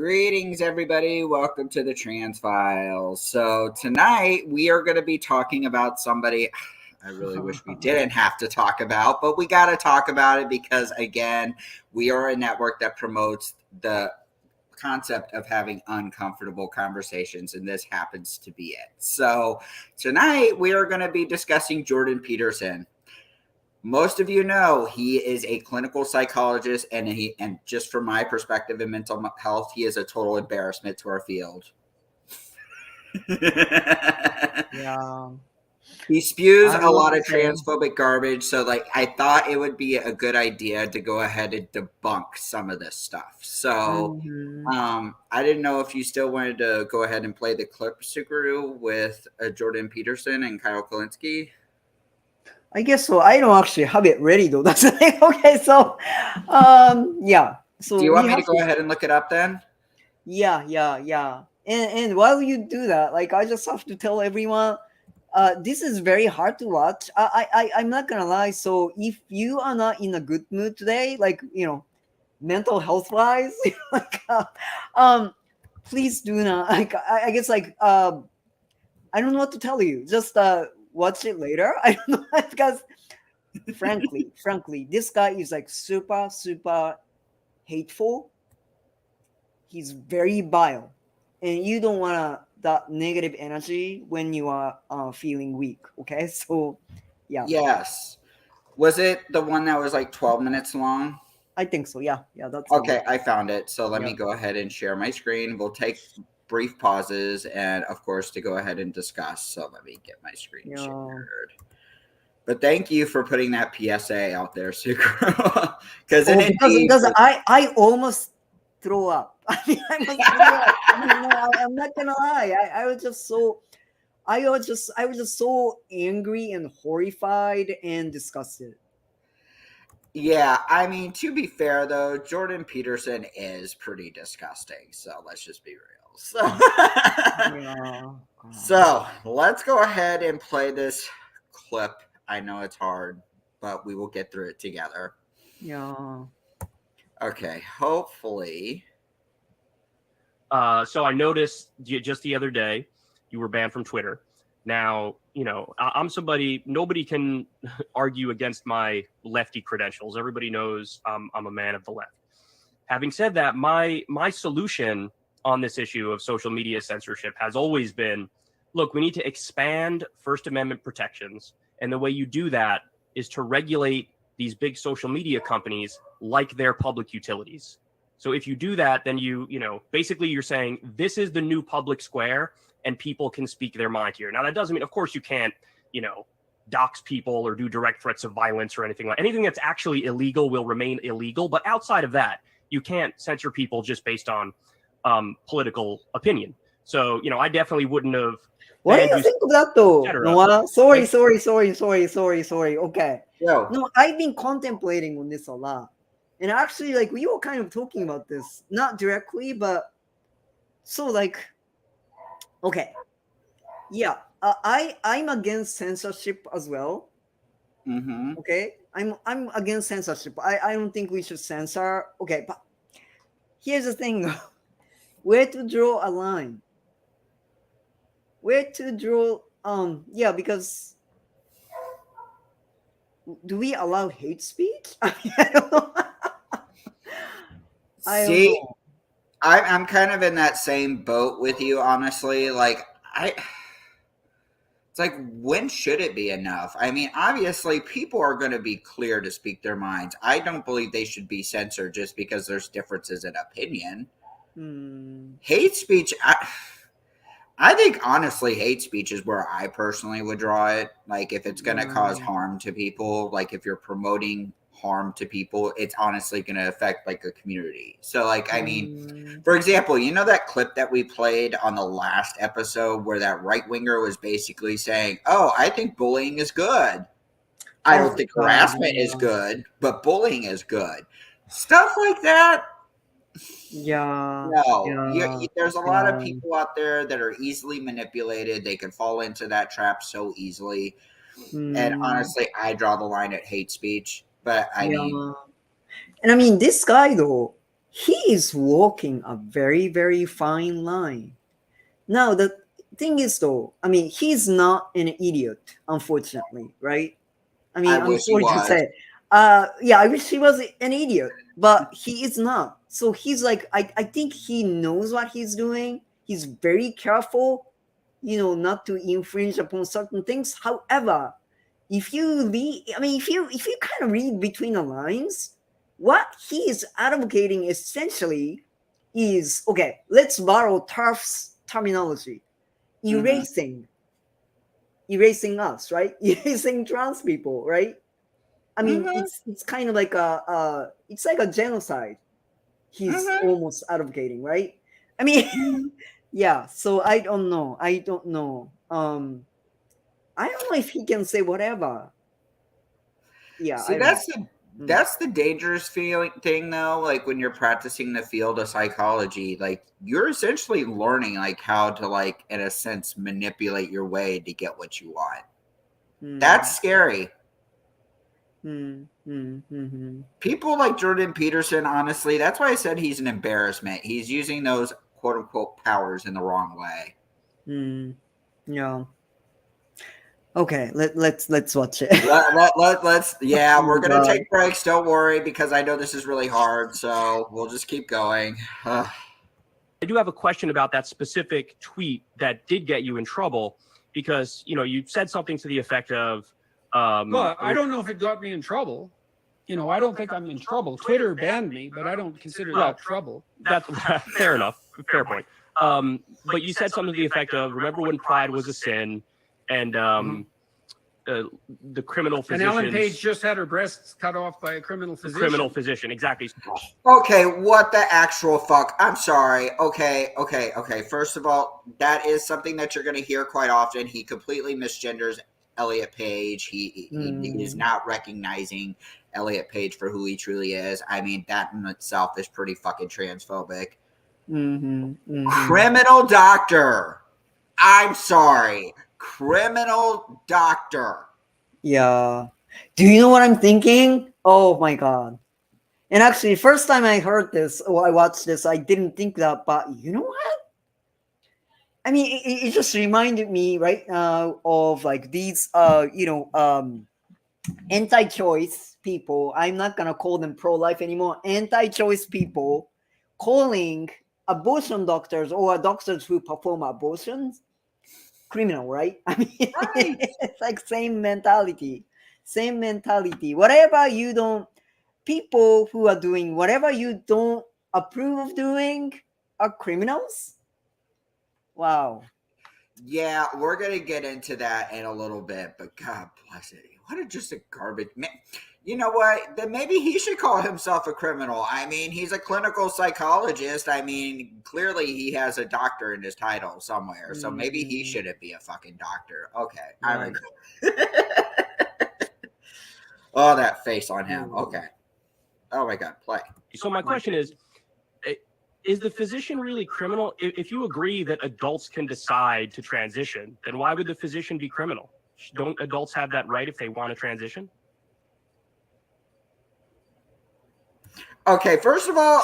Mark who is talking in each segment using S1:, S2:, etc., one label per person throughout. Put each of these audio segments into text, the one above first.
S1: Greetings, everybody. Welcome to the Trans Files. So tonight we are going to be talking about somebody I really wish we didn't have to talk about, but we got to talk about it because, again, we are a network that promotes the concept of having uncomfortable conversations, and this happens to be it. So tonight we are going to be discussing Jordan Peterson. Most of you know he is a clinical psychologist, and just from my perspective in mental health, he is a total embarrassment to our field.
S2: Yeah.
S1: He spews a lot of transphobic garbage, so I thought it would be a good idea to go ahead and debunk some of this stuff. So I didn't know if you still wanted to go ahead and play the clip, Tsukuru, with Jordan Peterson and Kyle Kalinske.
S2: I guess so. I don't actually have it ready though. That's the thing. Okay, so yeah. So
S1: do you want me to go ahead and look it up then?
S2: Yeah. And while you do that, I just have to tell everyone, this is very hard to watch. I'm not gonna lie. So if you are not in a good mood today, mental health wise, please do not. I guess I don't know what to tell you. Just watch it later. I don't know because frankly, this guy is super hateful. He's very vile, and you don't want that negative energy when you are feeling weak. Okay, so yeah.
S1: Yes. Was it the one that was 12 minutes long?
S2: I think so. Yeah. That's
S1: okay. I found it. So let me go ahead and share my screen. We'll take brief pauses and, of course, to go ahead and discuss. So let me get my screen shared. But thank you for putting that PSA out there, Tsukuru. because
S2: I almost throw up. I'm not gonna lie. I was just so angry and horrified and disgusted.
S1: Yeah, I mean, to be fair though, Jordan Peterson is pretty disgusting. So let's just be real. So let's go ahead and play this clip. I know it's hard, but we will get through it together.
S2: Yeah.
S1: Okay, hopefully.
S3: So I noticed just the other day you were banned from Twitter. Now, I'm somebody, nobody can argue against my lefty credentials. Everybody knows I'm a man of the left. Having said that, my solution on this issue of social media censorship has always been, look, we need to expand First Amendment protections. And the way you do that is to regulate these big social media companies like they're public utilities. So if you do that, then basically you're saying this is the new public square and people can speak their mind here. Now, that doesn't mean, of course, you can't, dox people or do direct threats of violence or anything that's actually illegal will remain illegal. But outside of that, you can't censor people just based on political opinion. So, I definitely wouldn't have.
S2: What do you think of that though, Noah? Sorry. Okay.
S1: Yo.
S2: No, I've been contemplating on this a lot. And actually, we were kind of talking about this, not directly, but so okay. Yeah, I'm against censorship as well.
S1: Mm-hmm.
S2: Okay, I'm against censorship. I don't think we should censor. Okay, but here's the thing: where to draw a line? Where to draw? Because do we allow hate speech? I don't know.
S1: See, I'm kind of in that same boat with you, honestly. It's when should it be enough? I mean, obviously, people are going to be clear to speak their minds. I don't believe they should be censored just because there's differences in opinion. Hate speech, I think, honestly, hate speech is where I personally would draw it. If it's going to cause harm to people, if you're promoting harm to people, it's honestly going to affect a community. So I mean, for example, that clip that we played on the last episode where that right winger was basically saying, oh, I think bullying is good. I don't think harassment is good, but bullying is good. Stuff like that.
S2: Yeah.
S1: No, there's a lot of people out there that are easily manipulated. They can fall into that trap so easily. And honestly, I draw the line at hate speech. But I mean,
S2: and I mean, this guy though, he is walking a very, very fine line. Now, the thing is, though, I mean, he's not an idiot, unfortunately, right? I mean,
S1: I
S2: I'm
S1: wish he
S2: sorry to
S1: was.
S2: say. Yeah, I wish he was an idiot, but he is not. So he's like, I think he knows what he's doing. He's very careful, not to infringe upon certain things. However, if you read, I mean, if you kind of read between the lines, what he is advocating essentially is, okay, let's borrow Turf's terminology,
S1: Mhm.
S2: erasing us, right? Erasing trans people, right? I mean,
S1: Mhm.
S2: it's kind of like it's like a genocide. He's
S1: Mhm.
S2: almost advocating, right? I mean,
S1: Mhm.
S2: yeah. So I don't know. I don't know. I don't know if he can say whatever. Yeah,
S1: See,
S2: I don't know. Mm.
S1: that's the dangerous feeling thing though. Like when you're practicing the field of psychology, like you're essentially learning like how to like in a sense manipulate your way to get what you want.
S2: Mm.
S1: That's scary.
S2: Mm. Mm. Mm.
S1: People like Jordan Peterson, honestly, that's why I said he's an embarrassment. He's using those quote unquote powers in the wrong way.
S2: Mm. Yeah. Okay. Let's watch it.
S1: Let's yeah,
S2: Oh
S1: we're
S2: my
S1: gonna
S2: god.
S1: take breaks. Don't worry, because I know this is really hard. So we'll just keep going.
S3: I do have a question about that specific tweet that did get you in trouble because you said something to the effect of,
S4: Well, I don't know if it got me in trouble. I don't think I'm in trouble. Twitter banned me, but I don't consider that trouble.
S3: That's fair enough, fair point. But you said something to the effect of, "Remember when pride was a sin?" And the criminal
S4: And
S3: physician.
S4: Ellen Page just had her breasts cut off by a criminal physician.
S3: Exactly.
S1: Okay, what the actual fuck? I'm sorry. Okay. First of all, that is something that you're going to hear quite often. He completely misgenders Elliot Page. He is not recognizing Elliot Page for who he truly is. I mean, that in itself is pretty fucking transphobic. Criminal doctor. I'm sorry. Criminal doctor.
S2: Yeah. Do you know what I'm thinking? Oh my god. And actually, first time I heard this, or I watched this, I didn't think that, but you know what? I mean, it just reminded me right now of like these, anti-choice people. I'm not gonna call them pro-life anymore. Anti-choice people calling abortion doctors or doctors who perform abortions criminal, right? I mean,
S1: Right.
S2: it's like same mentality. Whatever you don't, people who are doing whatever you don't approve of doing are criminals. Wow.
S1: Yeah, we're gonna get into that in a little bit, but God bless it. What a just a garbage man. You know what? Then maybe he should call himself a criminal. I mean, he's a clinical psychologist. I mean, clearly he has a doctor in his title somewhere. So maybe he shouldn't be a fucking doctor. Okay.
S2: Right.
S1: Oh, that face on him. Okay. Oh my God, play.
S3: So my question is the physician really criminal? If you agree that adults can decide to transition, then why would the physician be criminal? Don't adults have that right if they want to transition?
S1: Okay, first of all,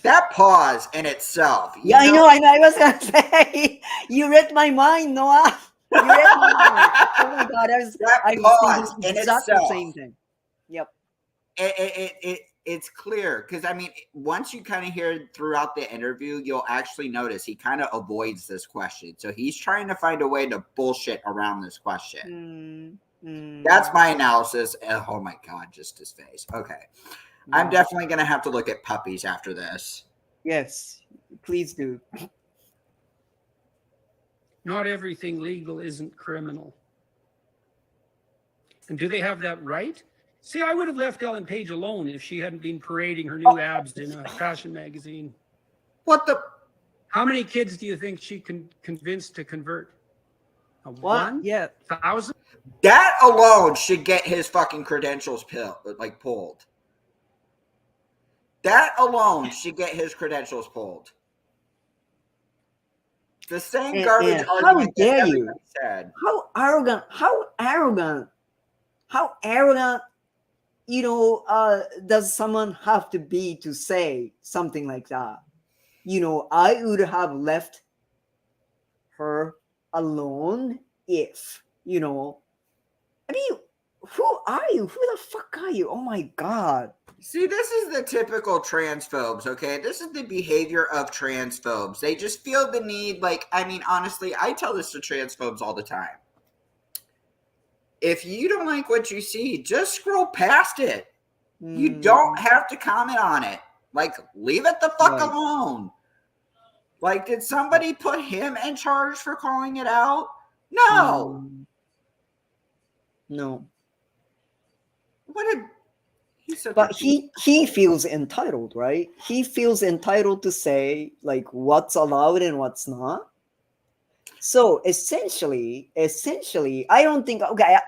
S1: that pause in itself.
S2: Yeah, I know. I was gonna say you read my mind, Noah. You read my mind. Oh my god, I was thinking exactly the same thing. Yep.
S1: It's clear because I mean, once you kind of hear throughout the interview, you'll actually notice he kind of avoids this question. So he's trying to find a way to bullshit around this question. That's my analysis. Oh my God, just his face. Okay. I'm definitely going to have to look at puppies after this.
S2: Yes, please do.
S4: Not everything legal isn't criminal. And do they have that right? See, I would have left Ellen Page alone if she hadn't been parading her new abs in a fashion magazine.
S1: What the?
S4: How many kids do you think she can convince to convert?
S2: What? Yeah.
S4: 1,000?
S1: That alone should get his fucking credentials pulled. That alone should get his credentials pulled. The same garbage argument
S2: how dare
S1: that
S2: you?
S1: said.
S2: How arrogant does someone have to be to say something like that? I would have left her alone if, I mean, who are you? Who the fuck are you? Oh my God.
S1: See, this is the typical transphobes, okay? This is the behavior of transphobes. They just feel the need, like, I mean, honestly, I tell this to transphobes all the time. If you don't like what you see, just scroll past it. You don't have to comment on it. Like, leave it the fuck alone. Like, did somebody put him in charge for calling it out? No.
S2: No.
S1: What a...
S2: But he feels entitled, right? He feels entitled to say like what's allowed and what's not. So essentially, I don't think. Okay,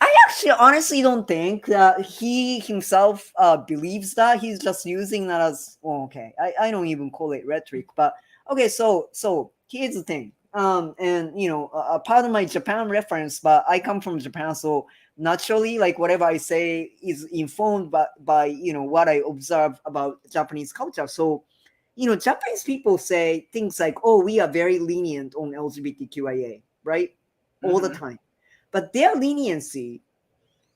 S2: I actually honestly don't think that he himself believes that. He's just using that as okay. I don't even call it rhetoric, but okay. So here's the thing. And pardon my Japan reference, but I come from Japan, so naturally, like whatever I say is informed by what I observe about Japanese culture. So, Japanese people say things like, "Oh, we are very lenient on LGBTQIA," right, all the time, but their leniency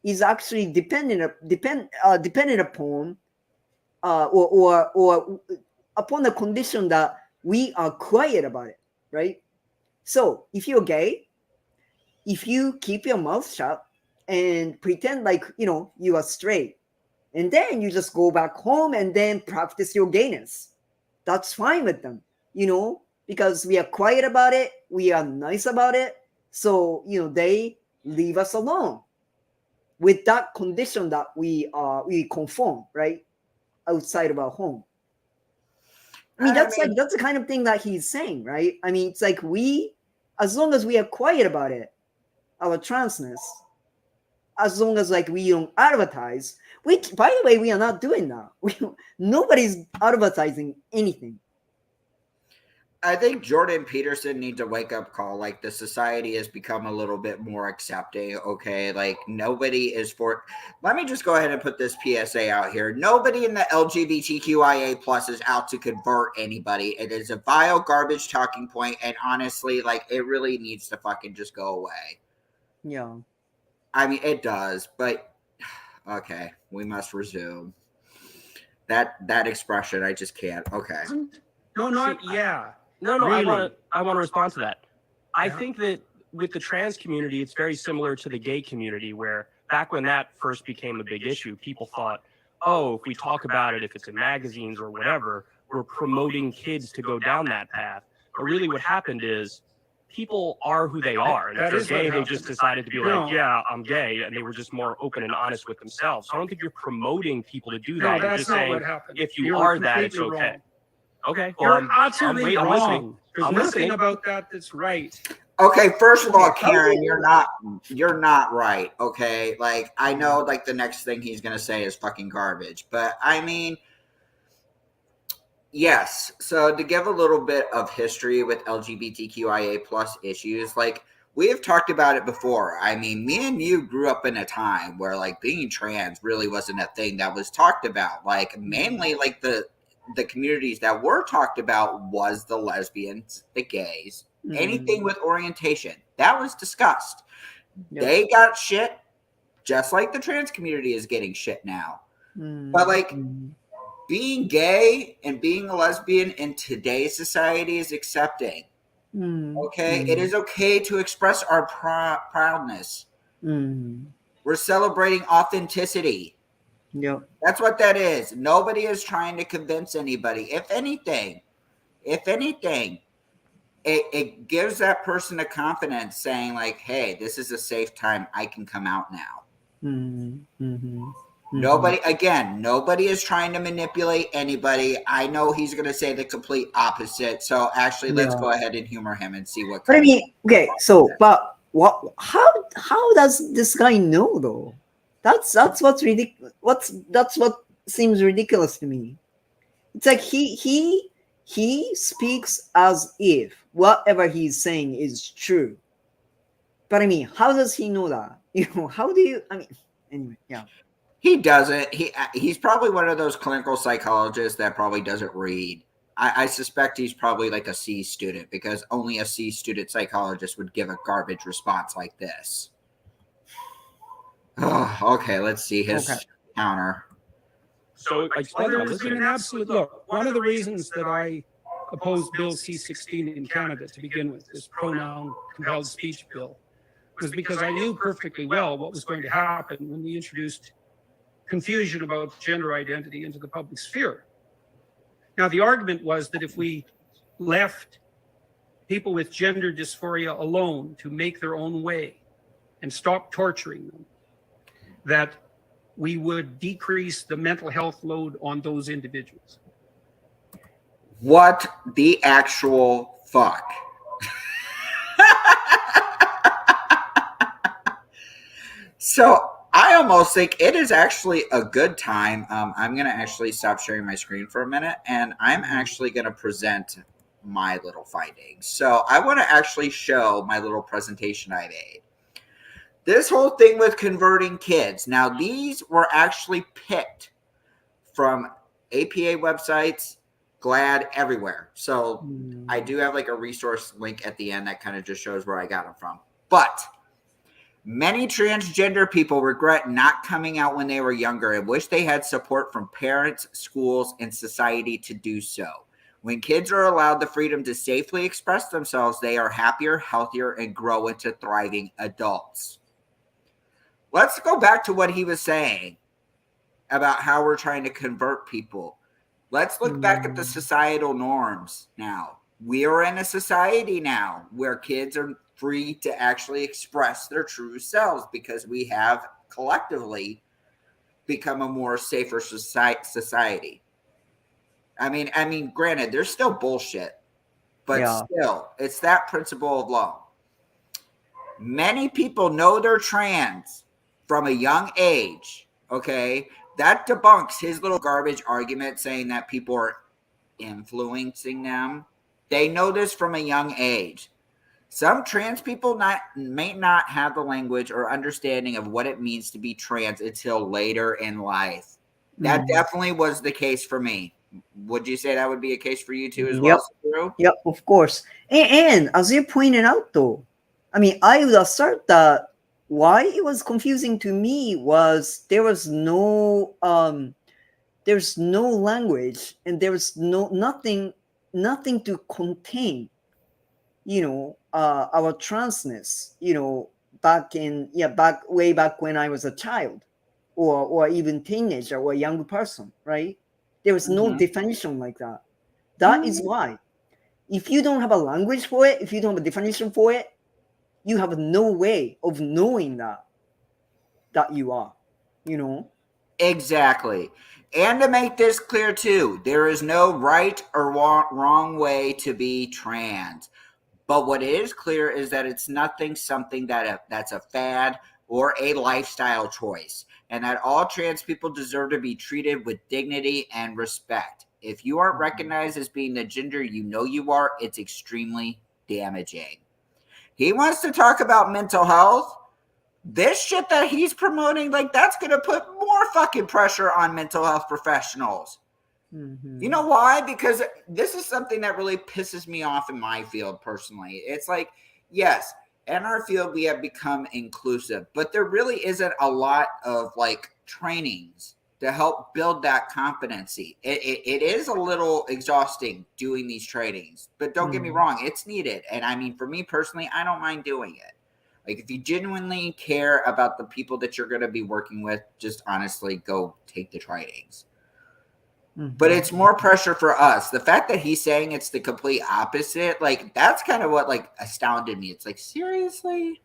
S2: is actually dependent upon or upon the condition that we are quiet about it, right? So, if you're gay, if you keep your mouth shut and pretend like you are straight, and then you just go back home and then practice your gayness, that's fine with them, because we are quiet about it, we are nice about it, so they leave us alone with that condition that we conform, right, outside of our home. I mean, that's the kind of thing that he's saying, right? I mean, it's like as long as we are quiet about it, our transness, as long as like we don't advertise, which by the way we are not doing that. Nobody's advertising anything.
S1: I think Jordan Peterson needs a wake-up call. Like, the society has become a little bit more accepting, okay? Like, nobody is for... Let me just go ahead and put this PSA out here. Nobody in the LGBTQIA plus is out to convert anybody. It is a vile garbage talking point, and honestly, like, it really needs to fucking just go away.
S2: Yeah.
S1: I mean, it does, but... Okay, we must resume. That expression, I just can't. Okay.
S4: No, not yeah.
S3: No,
S4: really?
S3: I want to respond to that. I think that with the trans community, it's very similar to the gay community, where back when that first became a big issue, people thought, oh, if we talk about it, if it's in magazines or whatever, we're promoting kids to go down that path. But really what happened is people are who they are. And if they're gay, they just decided to be like, yeah, I'm gay. And they were just more open and honest with themselves. So I don't think you're promoting people to do that.
S4: No,
S3: you're just saying, if you are that, it's okay.
S4: Wrong.
S3: Okay, well,
S4: you're absolutely
S3: I'm
S4: wrong.
S3: listening.
S4: There's nothing about that's right.
S1: Okay, first of all, Karen, you're not right. Okay, like I know, like the next thing he's gonna say is fucking garbage, but I mean, yes. So to give a little bit of history with LGBTQIA plus issues, like we have talked about it before. I mean, me and you grew up in a time where like being trans really wasn't a thing that was talked about. Like mainly, like the communities that were talked about was the lesbians, the gays, anything with orientation. That was discussed. Yep. They got shit just like the trans community is getting shit now. But like being gay and being a lesbian in today's society is accepting. Okay? It is okay to express our proudness. We're celebrating authenticity.
S2: Yep.
S1: That's what that is. Nobody is trying to convince anybody. If anything, it gives that person a confidence saying like, hey, this is a safe time. I can come out now. Nobody is trying to manipulate anybody. I know he's going to say the complete opposite. So actually, let's go ahead and humor him and see what.
S2: But I mean, okay, so, but what, how does this guy know though? That's what's ridiculous. That's what seems ridiculous to me. It's like he speaks as if whatever he's saying is true. But I mean, how does he know that? How do you? I mean, anyway, yeah.
S1: He doesn't. He's probably one of those clinical psychologists that probably doesn't read. I suspect he's probably like a C student, because only a C student psychologist would give a garbage response like this. Oh, okay, let's see his counter.
S3: So
S4: There's been an absolute look. One of the reasons that I opposed Bill C-16 in Canada to begin with, this pronoun compelled speech bill, was because I knew perfectly well what was going to happen when we introduced confusion about gender identity into the public sphere. Now, the argument was that if we left people with gender dysphoria alone to make their own way and stop torturing them, that we would decrease the mental health load on those individuals.
S1: What the actual fuck? So I almost think it is actually a good time. I'm going to actually stop sharing my screen for a minute, and I'm actually going to present my little findings. So I want to actually show my little presentation I made. This whole thing with converting kids. Now, these were actually picked from APA websites, GLAD, everywhere. So I do have like a resource link at the end that kind of just shows where I got them from. But many transgender people regret not coming out when they were younger and wish they had support from parents, schools, and society to do so. When kids are allowed the freedom to safely express themselves, they are happier, healthier, and grow into thriving adults. Let's go back to what he was saying about how we're trying to convert people. Let's look back at the societal norms now. We are in a society now where kids are free to actually express their true selves because we have collectively become a more safer society. I mean, granted, there's still bullshit, but still, it's that principle of law. Many people know they're trans from a young age, okay? That debunks his little garbage argument saying that people are influencing them. They know this from a young age. Some trans people may not have the language or understanding of what it means to be trans until later in life. That definitely was the case for me. Would you say that would be a case for you too as well, Tsukuru?
S2: Yep, of course. And as you pointed out, though, I mean, I would assert that why it was confusing to me was there's no language and there was nothing to contain, our transness, way back when I was a child, or even teenager or a young person, right? There was no definition like that. That is why, if you don't have a language for it, if you don't have a definition for it, you have no way of knowing that you are,
S1: Exactly. And to make this clear too, there is no right or wrong way to be trans. But what is clear is that it's something that's a fad or a lifestyle choice, and that all trans people deserve to be treated with dignity and respect. If you aren't recognized as being the gender you know you are, it's extremely damaging. He wants to talk about mental health. This shit that he's promoting, like, that's going to put more fucking pressure on mental health professionals. You know why? Because this is something that really pisses me off in my field personally. It's like, yes, in our field we have become inclusive, but there really isn't a lot of like trainings to help build that competency. It is a little exhausting doing these trainings, but don't get me wrong, it's needed. And I mean, for me personally, I don't mind doing it. Like, if you genuinely care about the people that you're going to be working with, just honestly go take the trainings. But it's more pressure for us. The fact that he's saying it's the complete opposite, like, that's kind of what like astounded me. It's like, seriously?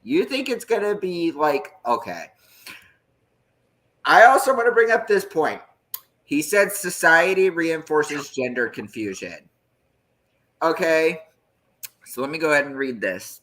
S1: You think it's going to be like, okay. I also want to bring up this point. He said society reinforces gender confusion. Okay. So let me go ahead and read this.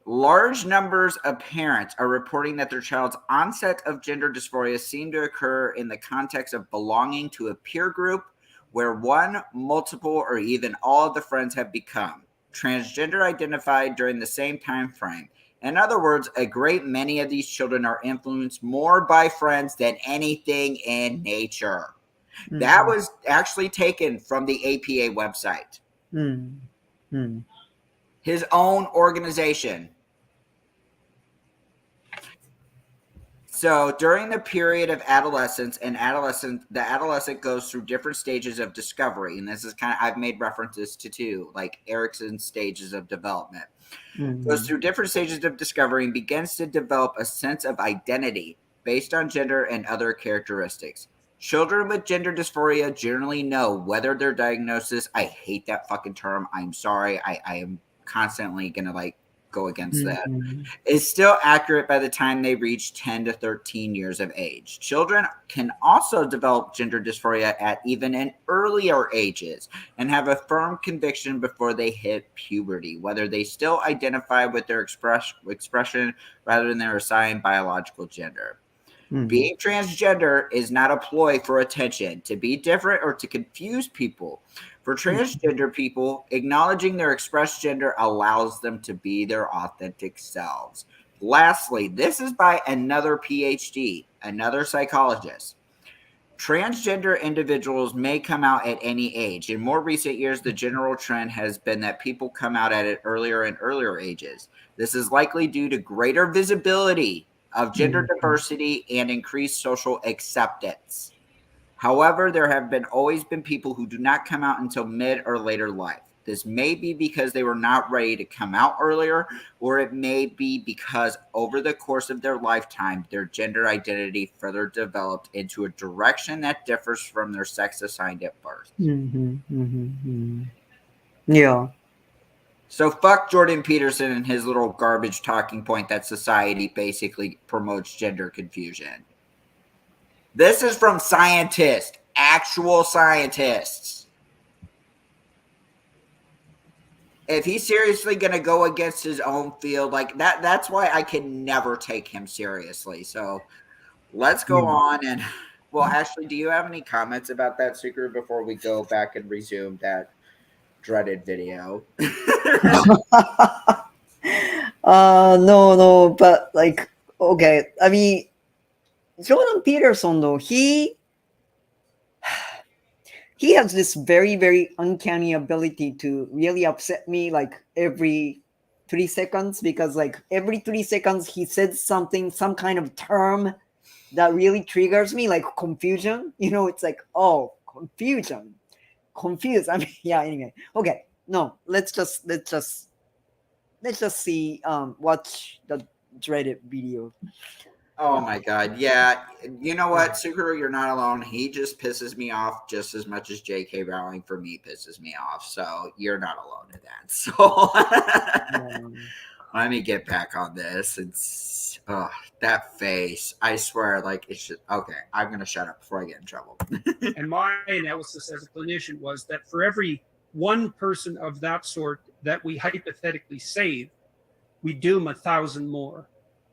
S1: Large numbers of parents are reporting that their child's onset of gender dysphoria seem to occur in the context of belonging to a peer group where one, multiple, or even all of the friends have become transgender identified during the same time frame, In other words, a great many of these children are influenced more by friends than anything in nature. That was actually taken from the APA website. His own organization. So during the period of adolescence, the adolescent goes through different stages of discovery. And this is kind of, I've made references to too, like Erickson's stages of development. Goes through different stages of discovery and begins to develop a sense of identity based on gender and other characteristics. Children with gender dysphoria generally know whether their diagnosis, I hate that fucking term, I'm sorry, I am constantly going to like go against that, is still accurate by the time they reach 10 to 13 years of age. Children can also develop gender dysphoria at even in earlier ages and have a firm conviction before they hit puberty, whether they still identify with their expression rather than their assigned biological gender. Being transgender is not a ploy for attention, to be different, or to confuse people. For transgender people, acknowledging their expressed gender allows them to be their authentic selves. Lastly, this is by another PhD, another psychologist. Transgender individuals may come out at any age. In more recent years, the general trend has been that people come out at it earlier and earlier ages. This is likely due to greater visibility of gender diversity and increased social acceptance. However, there have always been people who do not come out until mid or later life. This may be because they were not ready to come out earlier, or it may be because over the course of their lifetime, their gender identity further developed into a direction that differs from their sex assigned at birth.
S2: Yeah.
S1: So fuck Jordan Peterson and his little garbage talking point that society basically promotes gender confusion. This is from scientists, actual scientists. If he's seriously going to go against his own field, like that's why I can never take him seriously. So let's go on. And well, Ashley, do you have any comments about that, Tsukuru, before we go back and resume that dreaded video?
S2: No, but like, okay, I mean, Jordan Peterson, though, he has this very, very uncanny ability to really upset me like every 3 seconds, because like every 3 seconds he says something, some kind of term that really triggers me, like confusion. You know, it's like, oh, confusion. Confused. I mean, yeah, anyway. Okay. No, let's just see watch the dreaded video.
S1: Oh my god, yeah. You know what, Tsukuru, you're not alone. He just pisses me off just as much as J.K. Rowling for me pisses me off. So you're not alone in that. So let me get back on this. It's that face. I swear, like it should. Okay, I'm gonna shut up before I get in trouble.
S4: And my analysis as a clinician was that for every one person of that sort that we hypothetically save, we doom 1,000 more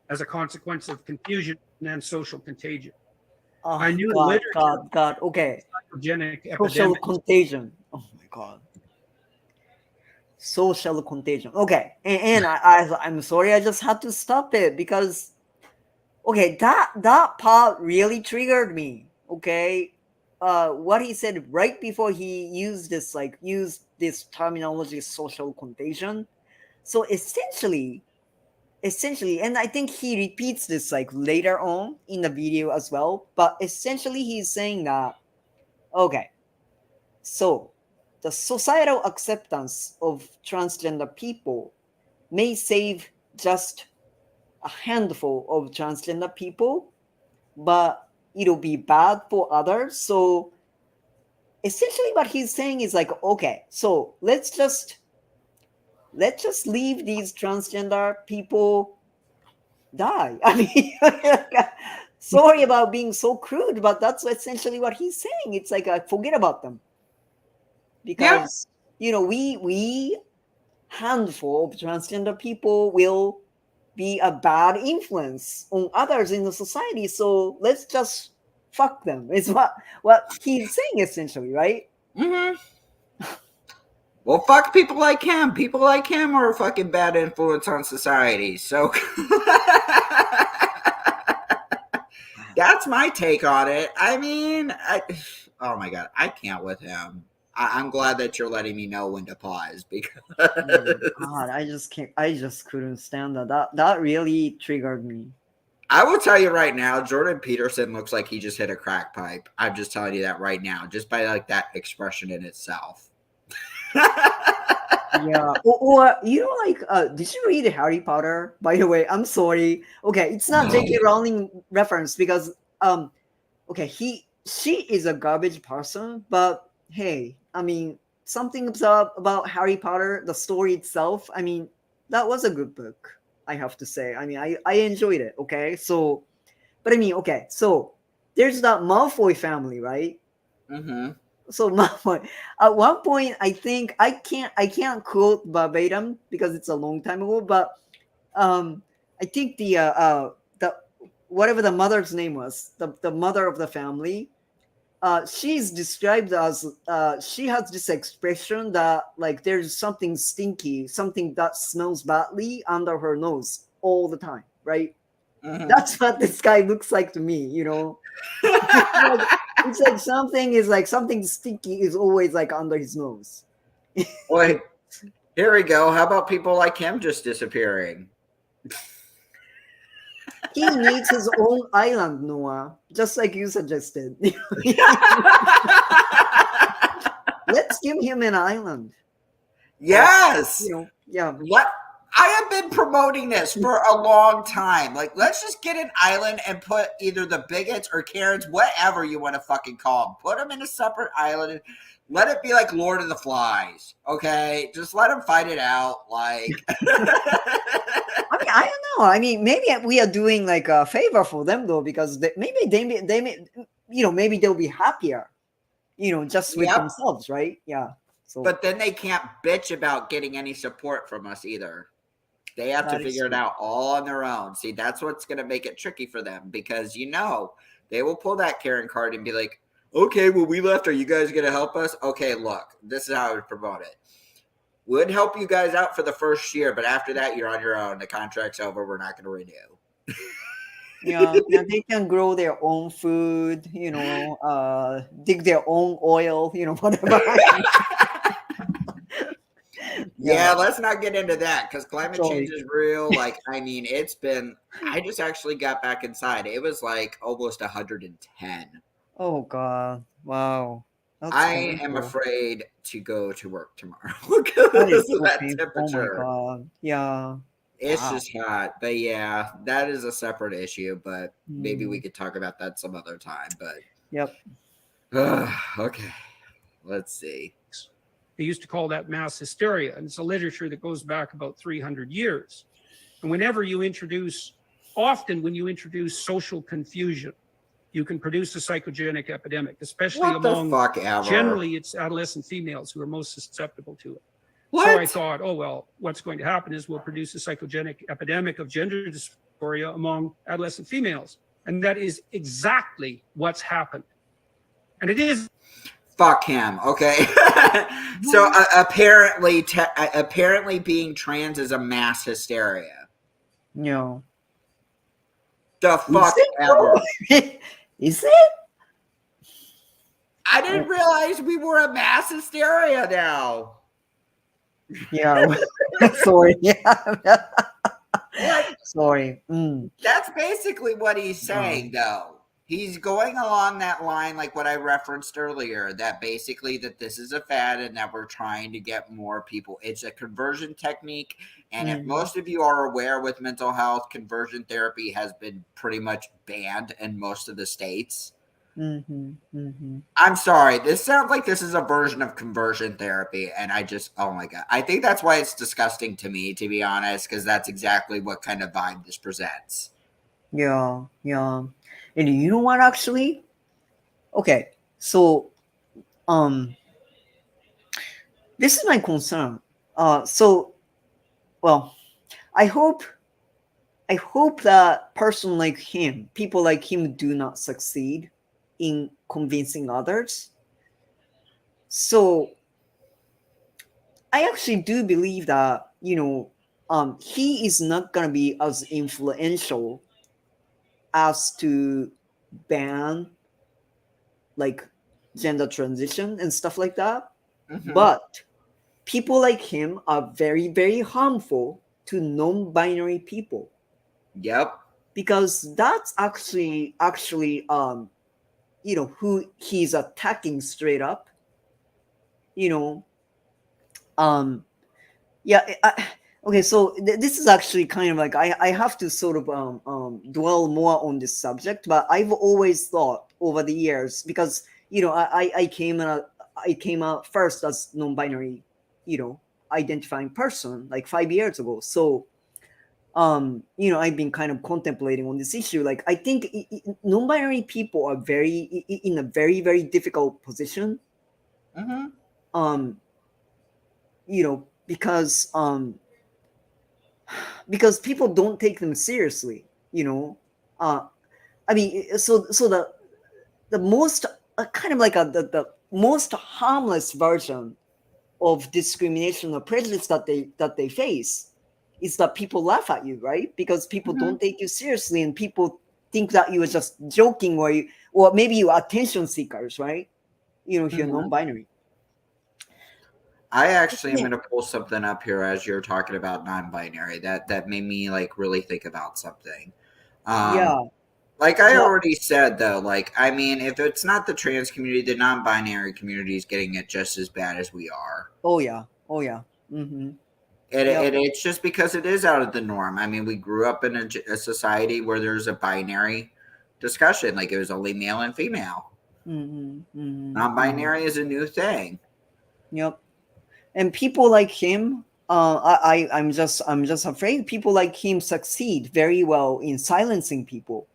S4: as a consequence of confusion and social contagion.
S2: Oh,
S4: I knew
S2: God. Okay.
S4: Psychogenic
S2: Social
S4: epidemic.
S2: contagion. Oh my God. Social contagion. Okay, and I'm sorry, I just had to stop it because, okay, that part really triggered me. Okay, what he said right before he used this terminology, social contagion. So essentially, and I think he repeats this like later on in the video as well. But essentially, he's saying that, okay, so the societal acceptance of transgender people may save just a handful of transgender people, but it'll be bad for others. So essentially what he's saying is like, okay, so let's just leave these transgender people die. I mean, sorry about being so crude, but that's essentially what he's saying. It's like, forget about them. Because, we handful of transgender people will be a bad influence on others in the society. So let's just fuck them. Is what he's saying essentially, right?
S1: Mm-hmm. Well, fuck people like him. People like him are a fucking bad influence on society. So that's my take on it. I mean, oh my god, I can't with him. I'm glad that you're letting me know when to pause because
S2: Oh God, I just can't. I just couldn't stand that. That really triggered me.
S1: I will tell you right now, Jordan Peterson looks like he just hit a crack pipe. I'm just telling you that right now, just by like that expression in itself.
S2: Yeah. Or you know, like, did you read Harry Potter? By the way, I'm sorry. Okay, it's not J.K. Rowling reference because okay, she is a garbage person, but hey, I mean, something about Harry Potter, the story itself. I mean, that was a good book. I have to say. I mean, I enjoyed it. Okay, so, but I mean, okay, so there's that Malfoy family, right?
S1: Mm-hmm.
S2: So Malfoy, at one point, I think I can't quote verbatim because it's a long time ago, but I think the whatever the mother's name was, the mother of the family, she's described as she has this expression that like there's something stinky, something that smells badly under her nose all the time, right?
S1: Mm-hmm.
S2: That's what this guy looks like to me, you know. It's like something is like something stinky is always like under his nose.
S1: Wait, here we go. How about people like him just disappearing?
S2: He needs his own island, Noah, just like you suggested. Let's give him an island.
S1: Yes.
S2: You know, yeah.
S1: What? I have been promoting this for a long time. Like, let's just get an island and put either the bigots or Karens, whatever you want to fucking call them, put them in a separate island. Let it be like Lord of the Flies, okay? Just let them fight it out. Like,
S2: I mean, I don't know. I mean, maybe we are doing like a favor for them though, because maybe they may, you know, maybe they'll be happier, you know, just with
S1: Yep.
S2: themselves, right? Yeah. So,
S1: but then they can't bitch about getting any support from us either. They have to
S2: that is
S1: figure it
S2: true.
S1: out all on their own. See, that's what's going to make it tricky for them because, you know, they will pull that Karen card and be like, okay, well, we left. Are you guys going to help us? Okay, look, this is how I would promote it. Would help you guys out for the first year, but after that, you're on your own. The contract's over. We're not going to renew.
S2: Yeah, yeah, they can grow their own food, you know, dig their own oil, you know, whatever.
S1: Yeah, let's not get into that because climate
S2: Sorry.
S1: change is real. Like, I mean, it's been, I just actually got back inside. It was like almost 110.
S2: Oh God! Wow, that's
S1: I am
S2: horrible.
S1: afraid to go to work tomorrow
S2: That is
S1: because of
S2: so
S1: that
S2: painful. Oh my
S1: temperature.
S2: God! Yeah.
S1: It's
S2: Wow.
S1: just hot. But yeah, that is a separate issue. But maybe we
S2: Mm,
S1: could talk about that some other time.
S2: yep.
S1: But okay, let's see.
S4: They used to call that mass hysteria, and it's a literature that goes back about 300 years. And whenever you introduce, often when you introduce social confusion, you can produce a psychogenic epidemic, especially
S1: What the
S4: among,
S1: fuck ever?
S4: generally, it's adolescent females who are most susceptible to it.
S1: What?
S4: So I thought, oh, well, what's going to happen is we'll produce a psychogenic epidemic of gender dysphoria among adolescent females. And that is exactly what's happened. And it is.
S1: Fuck him. Okay. So apparently, apparently, being trans is a mass hysteria.
S2: No.
S1: The
S2: Is
S1: fuck
S2: it
S1: ever.
S2: though? Is it?
S1: I didn't realize we were a mass hysteria now.
S2: Yeah. Sorry. Yeah.
S1: Like,
S2: Sorry. Mm.
S1: that's basically what he's saying, though. He's going along that line, like what I referenced earlier, that basically that this is a fad and that we're trying to get more people. It's a conversion technique. And if most of you are aware with mental health, conversion therapy has been pretty much banned in most of the states.
S2: Mm-hmm. Mm-hmm.
S1: I'm sorry. This sounds like this is a version of conversion therapy. And I just, oh my God. I think that's why it's disgusting to me, to be honest, because that's exactly what kind of vibe this presents.
S2: Yeah. Yeah. And you know what? Actually, okay. So, this is my concern. So, well, I hope that person like him, people like him, do not succeed in convincing others. So I actually do believe that, he is not gonna be as influential as to ban like gender transition and stuff like that.
S1: Mhm.
S2: But people like him are very, very harmful to non-binary people,
S1: Yep.
S2: because that's actually who he's attacking straight up. You know, um, yeah. Okay, so this is actually kind of like I have to sort of dwell more on this subject, but I've always thought over the years, because I came out first as non-binary, identifying person like 5 years ago. So I've been kind of contemplating on this issue. Like, I think non-binary people are in a very, very difficult position.
S1: Mm-hmm.
S2: um because people don't take them seriously. uh I mean, so the most kind of like the most harmless version of discrimination or prejudice that they face is that people laugh at you, right? Because people
S1: Mm-hmm.
S2: don't take you seriously, and people think that you are just joking, or maybe you're attention seekers, right? If you're
S1: Mm-hmm.
S2: non-binary.
S1: I actually am
S2: Yeah.
S1: going to pull something up here as you're talking about non-binary. That made me like really think about something. Um,
S2: Yeah.
S1: like I
S2: Well,
S1: already said though, like I mean, if it's not the trans community, the non-binary community is getting it just as bad as we are.
S2: oh yeah. Oh yeah. Mm-hmm.
S1: And,
S2: Yep.
S1: it's just because it is out of the norm. I mean, we grew up in a society where there's a binary discussion, like it was only male and female.
S2: Mm-hmm. Mm-hmm. Mm-hmm.
S1: Non-binary is a new thing.
S2: Yep. And people like him, I'm just afraid people like him succeed very well in silencing people.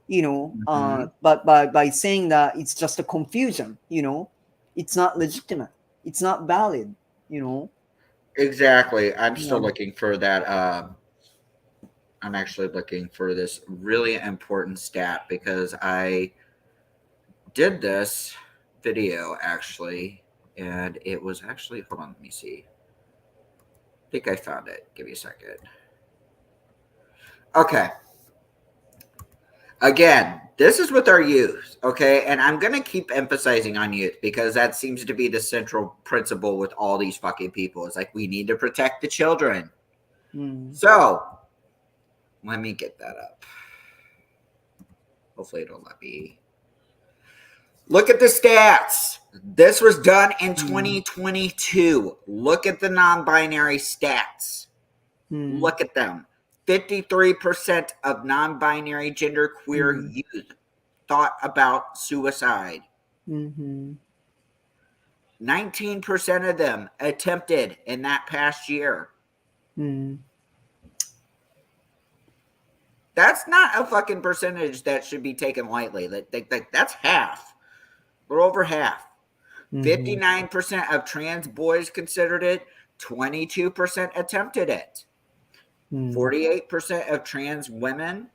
S1: Mm-hmm.
S2: But by saying that it's just a confusion, it's not legitimate, it's not valid. you know
S1: Exactly. I'm still
S2: yeah.
S1: looking for that. I'm actually looking for this really important stat because I did this video actually, and it was actually, hold on, let me see. I think I found it. Give me a second. Okay. Again, this is with our youth, okay? And I'm going to keep emphasizing on youth because that seems to be the central principle with all these fucking people. It's like we need to protect the children.
S2: Mm.
S1: So, let me get that up. Hopefully, it'll let me. Look at the stats. This was done in 2022. Look at the non binary stats.
S2: Mm.
S1: Look at them. 53% of non binary genderqueer
S2: Mm.
S1: youth thought about suicide.
S2: Mm-hmm.
S1: 19% of them attempted in that past year.
S2: Mm.
S1: That's not a fucking percentage that should be taken lightly. That's half. We're over half.
S2: Mm-hmm.
S1: 59% of trans boys considered it. 22% attempted it. 48% of trans women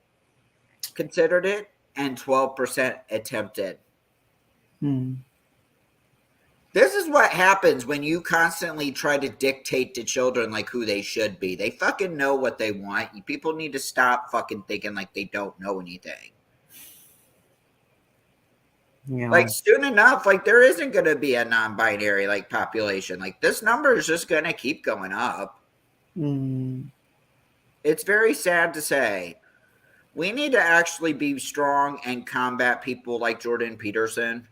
S1: considered it, and 12% attempted.
S2: Mm.
S1: This is what happens when you constantly try to dictate to children like who they should be. They fucking know what they want. People need to stop fucking thinking like they don't know anything.
S2: Yeah.
S1: Like soon enough, like there isn't going to be a non-binary like population. Like this number is just going to keep going up.
S2: Mm.
S1: It's very sad to say. We need to actually be strong and combat people like Jordan Peterson.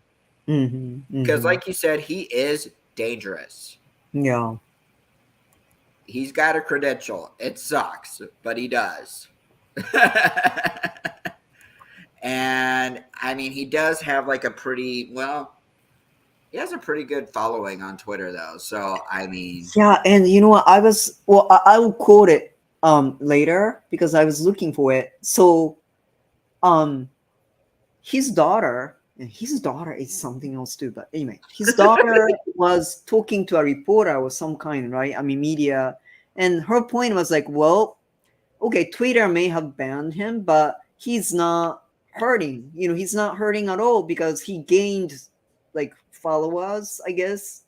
S2: Mm-hmm.
S1: Because,
S2: Mm-hmm.
S1: like you said, he is dangerous.
S2: Yeah.
S1: He's got a credential. It sucks, but he does. And, I mean, he does have like a pretty, well, he has a pretty good following on Twitter, though. So, I mean.
S2: Yeah, and you know what? I will quote it later because I was looking for it. So, um, his daughter, and his daughter is something else too. But anyway, his daughter was talking to a reporter of some kind, right? I mean, media, and her point was like, well, okay, Twitter may have banned him, but he's not hurting. He's not hurting at all because he gained like followers, I guess.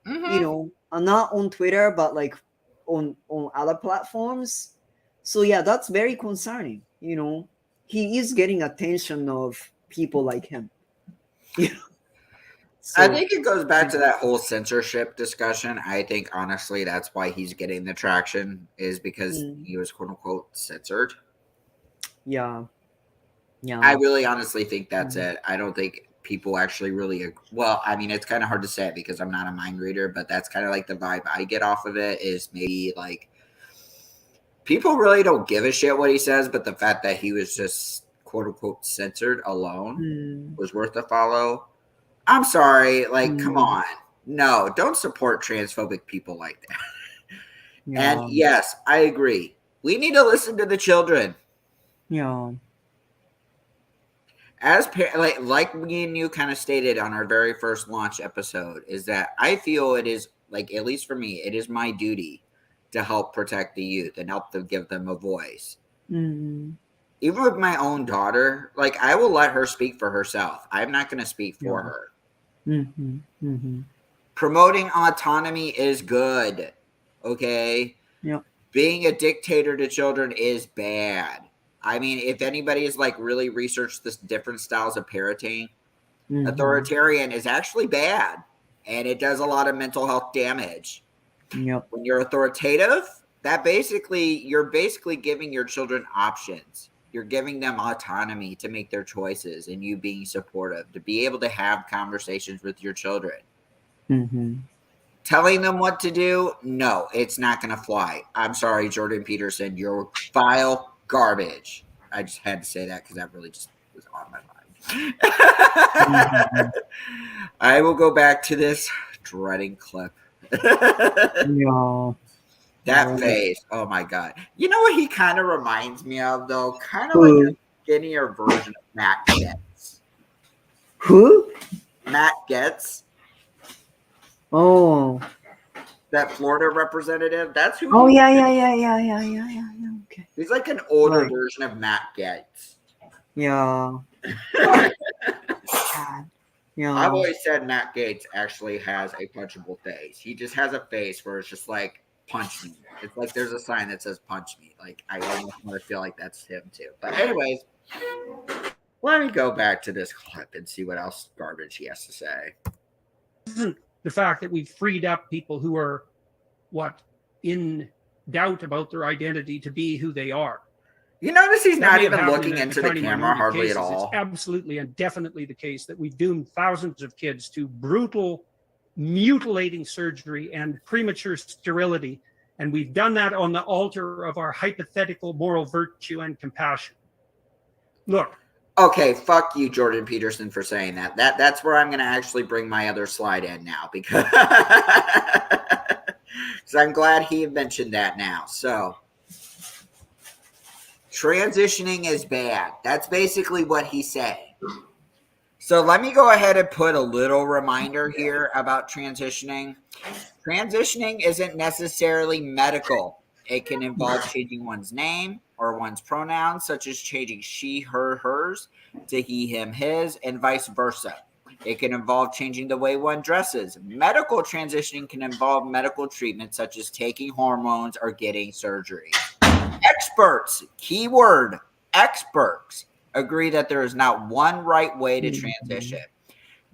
S2: you know, not on Twitter, but like on other platforms. So yeah, that's very concerning. You know, he is getting attention of people like him. You know?
S1: I
S2: So
S1: think it goes back to that whole censorship discussion. I think honestly that's why he's getting the traction, is because he was quote unquote censored.
S2: yeah, yeah.
S1: I really honestly think that's it. I don't think people actually really, well, I mean, it's kind of hard to say it because I'm not a mind reader, but that's kind of like the vibe I get off of it, is maybe like people really don't give a shit what he says, but the fact that he was just quote unquote censored alone was worth a follow. I'm sorry, like, come on. No, don't support transphobic people like that. And
S2: Yeah,
S1: yes, I agree. We need to listen to the children.
S2: yeah.
S1: As like me and you kind of stated on our very first launch episode, is that I feel it is, like, at least for me, it is my duty to help protect the youth and help them, give them a voice. Even with my own daughter, like, I will let her speak for herself. I'm not going to speak for her. Promoting autonomy is good. Okay.
S2: Yeah.
S1: Being a dictator to children is bad. I mean, if anybody has like really researched this different styles of parenting, authoritarian is actually bad, and it does a lot of mental health damage.
S2: Yep.
S1: When you're authoritative, you're basically giving your children options. You're giving them autonomy to make their choices, and you being supportive to be able to have conversations with your children. Telling them what to do, no, it's not going to fly. I'm sorry, Jordan Peterson, you're vile garbage. I just had to say that because that really just was on my mind. I will go back to this dreading clip.
S2: Yeah.
S1: That face, oh my god. You know what he kind of reminds me of, though? Kind of like a skinnier version of Matt Getz.
S2: Who?
S1: Matt Getz.
S2: Oh.
S1: That Florida representative. That's who.
S2: Oh yeah. Okay.
S1: He's like an older version of Matt Getz.
S2: Yeah. Yeah.
S1: I've always said Matt Gaetz actually has a punchable face. He just has a face where it's just like, punch me. It's like there's a sign that says punch me. Like, I almost want to feel like that's him too. But anyways, let me go back to this clip and see what else garbage he has to say.
S4: The fact that we've freed up people who are in doubt about their identity to be who they are.
S1: You notice he's not even looking into the camera hardly at all.
S4: It's absolutely and definitely the case that we've doomed thousands of kids to brutal, mutilating surgery and premature sterility. And we've done that on the altar of our hypothetical moral virtue and compassion. Look.
S1: Okay, fuck you, Jordan Peterson, for saying that. That's where I'm going to actually bring my other slide in now, because I'm glad he mentioned that now. So, transitioning is bad. That's basically what he said. So let me go ahead and put a little reminder here about transitioning. Transitioning isn't necessarily medical. It can involve changing one's name or one's pronouns, such as changing she, her, hers to he, him, his, and vice versa. It can involve changing the way one dresses. Medical transitioning can involve medical treatment, such as taking hormones or getting surgery. Experts, keyword, experts, agree that there is not one right way to transition.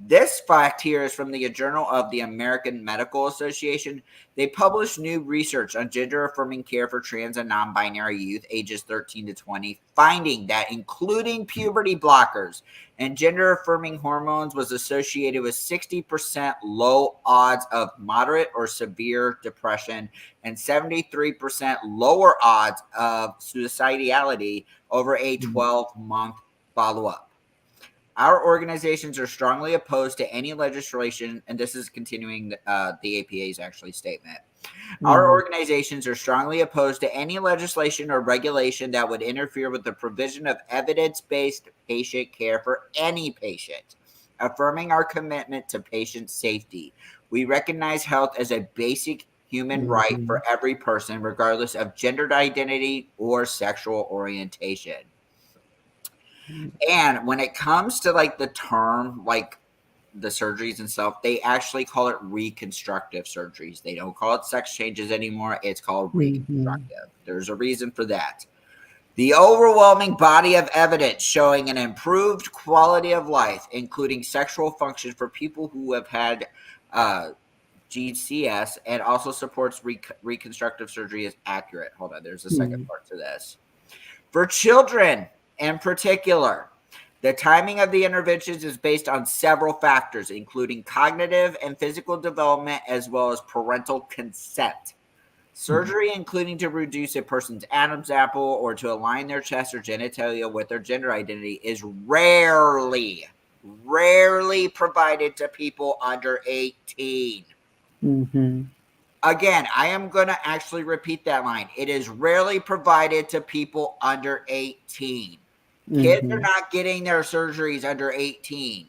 S1: This fact here is from the Journal of the American Medical Association. They published new research on gender-affirming care for trans and non-binary youth ages 13 to 20, finding that including puberty blockers and gender-affirming hormones was associated with 60% low odds of moderate or severe depression and 73% lower odds of suicidality over a 12-month follow-up. Our organizations are strongly opposed to any legislation, and this is continuing the APA's actually statement. Our organizations are strongly opposed to any legislation or regulation that would interfere with the provision of evidence-based patient care for any patient, affirming our commitment to patient safety. We recognize health as a basic human right for every person, regardless of gender identity or sexual orientation. And when it comes to like the term like the surgeries and stuff, they actually call it reconstructive surgeries. They don't call it sex changes anymore. It's called reconstructive. There's a reason for that. The overwhelming body of evidence showing an improved quality of life, including sexual function for people who have had GCS, and also supports reconstructive surgery is accurate. Hold on, there's a second part to this. For children in particular, the timing of the interventions is based on several factors, including cognitive and physical development, as well as parental consent. Surgery, including to reduce a person's Adam's apple or to align their chest or genitalia with their gender identity, is rarely provided to people under 18. Again, I am going to actually repeat that line. It is rarely provided to people under 18. Kids are not getting their surgeries under 18.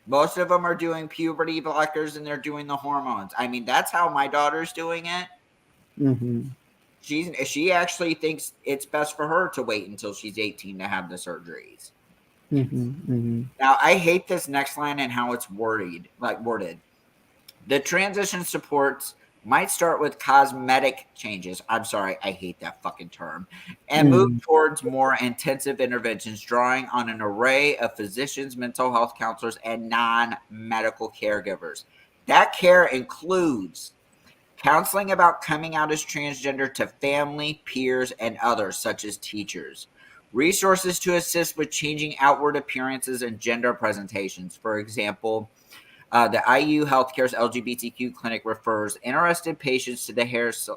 S1: Most of them are doing puberty blockers and they're doing the hormones. I mean, that's how my daughter's doing it. She actually thinks it's best for her to wait until she's 18 to have the surgeries. Now, I hate this next line and how it's worded. The transition supports might start with cosmetic changes. I'm sorry, I hate that fucking term. And move towards more intensive interventions, drawing on an array of physicians, mental health counselors, and non-medical caregivers. That care includes counseling about coming out as transgender to family, peers, and others, such as teachers. Resources to assist with changing outward appearances and gender presentations. For example, the IU Healthcare's LGBTQ clinic refers interested patients to the interested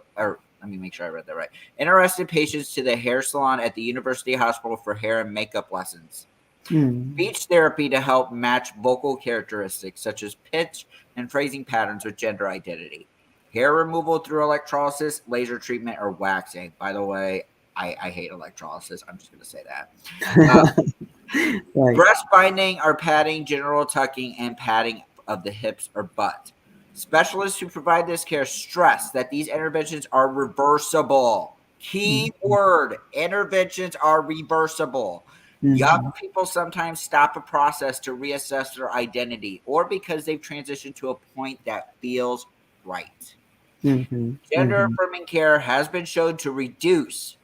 S1: patients to the hair salon at the University Hospital for hair and makeup lessons. Speech therapy to help match vocal characteristics such as pitch and phrasing patterns with gender identity. Hair removal through electrolysis, laser treatment, or waxing. By the way, I hate electrolysis. I'm just going to say that. Breast binding or padding, general tucking, and padding of the hips or butt. Specialists who provide this care stress that these interventions are reversible. Key word, interventions are reversible. Young people sometimes stop a process to reassess their identity or because they've transitioned to a point that feels right. Gender affirming care has been shown to reduce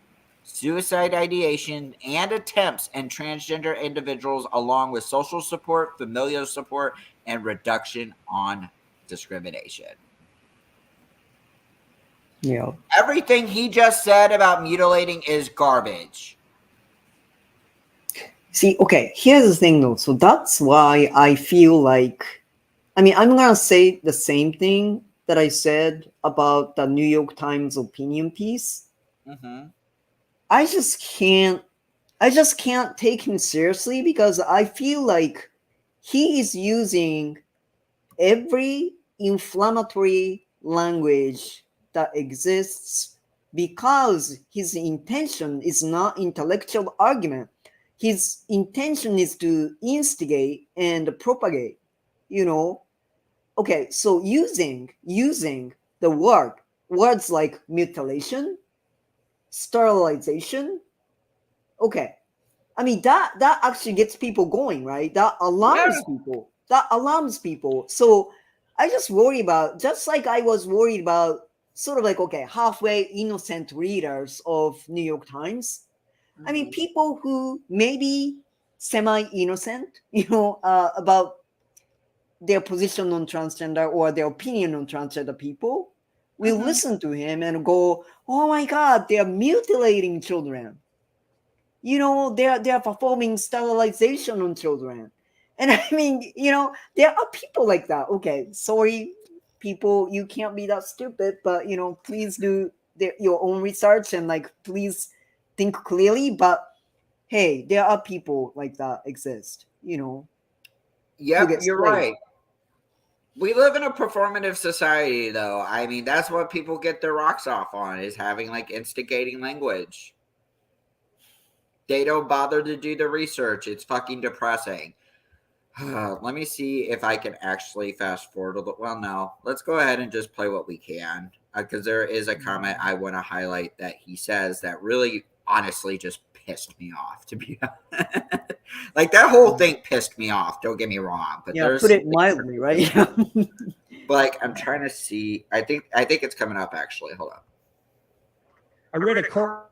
S1: suicide ideation and attempts in transgender individuals, along with social support, familial support, and reduction on discrimination. Everything he just said about mutilating is garbage.
S2: See, okay, here's the thing though. So that's why I feel like, I mean, I'm going to say the same thing that I said about the New York Times opinion piece. I just can't take him seriously because I feel like he is using every inflammatory language that exists because his intention is not intellectual argument. His intention is to instigate and propagate, Okay, so using the words like mutilation, sterilization, okay, I mean that actually gets people going, right? That alarms people. So I just worry about, just like I was worried about sort of like, okay, halfway innocent readers of New York Times. I mean, people who may be semi-innocent, about their position on transgender or their opinion on transgender people will listen to him and go, oh my God, they're mutilating children. They're performing sterilization on children. And I mean, there are people like that. Okay, sorry, people, you can't be that stupid, but, please do your own research and, like, please think clearly. But, hey, there are people like that exist,
S1: Yep, you're right. We live in a performative society, though. I mean, that's what people get their rocks off on, is having, like, instigating language. They don't bother to do the research. It's fucking depressing. Let me see if I can actually fast forward. Well, no. Let's go ahead and just play what we can. Because there is a comment I want to highlight that he says that really honestly just pissed me off, to be honest. Like, that whole thing pissed me off, don't get me wrong, but
S2: Yeah,
S1: there's
S2: put it mildly, right?
S1: like, I'm trying to see. I think it's coming up, actually. Hold on.
S4: I read a corporate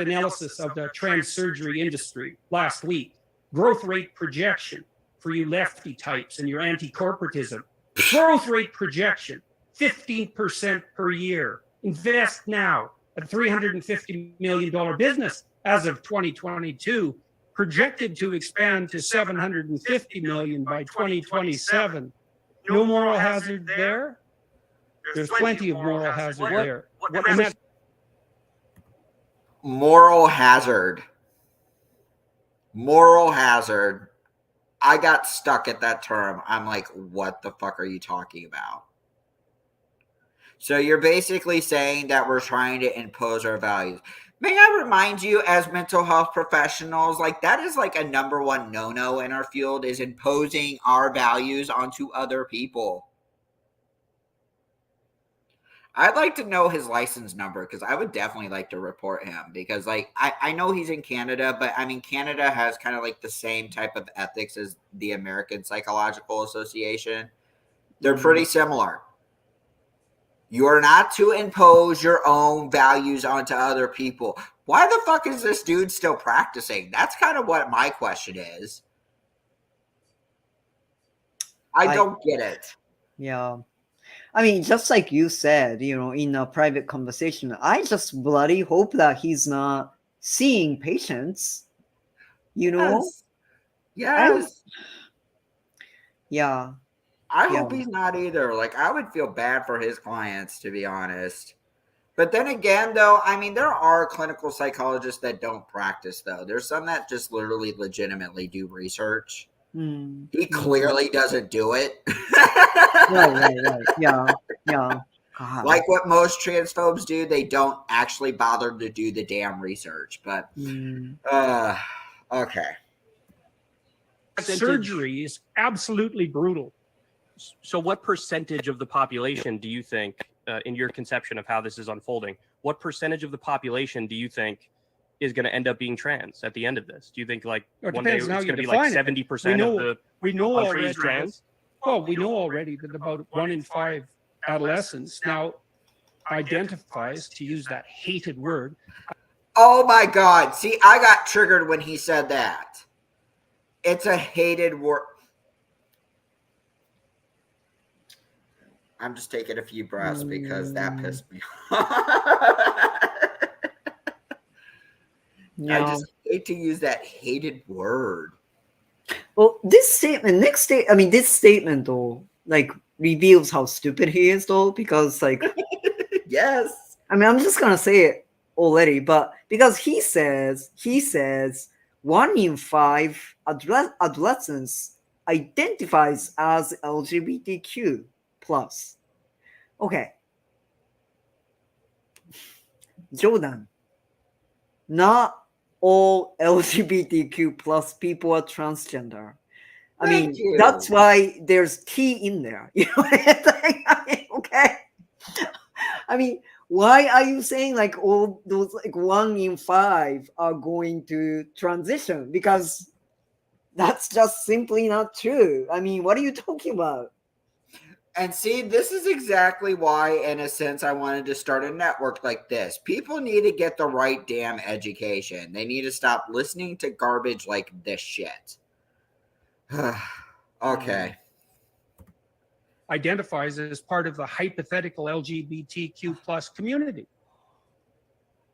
S4: analysis of the trans surgery industry last week. Growth rate projection for you lefty types and your anti-corporatism. Growth rate projection, 15% per year. Invest now. A $350 million business as of 2022, projected to expand to $750 million by 2027. No moral hazard there? There's plenty of moral hazard there. And that
S1: Moral hazard. Moral hazard. I got stuck at that term. I'm like, what the fuck are you talking about? So you're basically saying that we're trying to impose our values. May I remind you, as mental health professionals, like, that is like a number one no-no in our field, is imposing our values onto other people. I'd like to know his license number, because I would definitely like to report him, because, like, I know he's in Canada, but I mean, Canada has kind of like the same type of ethics as the American Psychological Association. They're pretty similar. You're not to impose your own values onto other people. Why the fuck is this dude still practicing? That's kind of what my question is. I don't get it.
S2: Yeah. I mean, just like you said, in a private conversation, I just bloody hope that he's not seeing patients,
S1: Yes. Yes.
S2: Yeah.
S1: I hope he's not either. Like, I would feel bad for his clients, to be honest. But then again, though, I mean, there are clinical psychologists that don't practice, though. There's some that just literally legitimately do research. He clearly doesn't do it.
S2: Right. Yeah. God.
S1: Like what most transphobes do, they don't actually bother to do the damn research. But, okay.
S4: surgery is absolutely brutal.
S3: So what percentage of the population do you think, in your conception of how this is unfolding, what percentage of the population do you think is going to end up being trans at the end of this? Do you think, like, one day it's going to be like 70% of the country is trans?
S4: Well, we know already that about 1 in 5 adolescents now identifies, to use that hated word.
S1: Oh my God. See, I got triggered when he said that. It's a hated word. I'm just taking a few breaths because that pissed me off. I just hate to use that hated word.
S2: Well, this statement though, like, reveals how stupid he is, though, because, like,
S1: yes.
S2: I mean, I'm just gonna say it already, but because he says 1 in 5 adolescents identifies as LGBTQ plus. Okay, Jordan, not all LGBTQ plus people are transgender. I mean, that's why there's T in there. You know what I mean? Okay. I mean, why are you saying, like, all those, like, 1 in 5 are going to transition? Because that's just simply not true. I mean, what are you talking about?
S1: And see, this is exactly why, in a sense, I wanted to start a network like this. People need to get the right damn education. They need to stop listening to garbage like this shit. Okay.
S4: Identifies as part of the hypothetical LGBTQ plus community.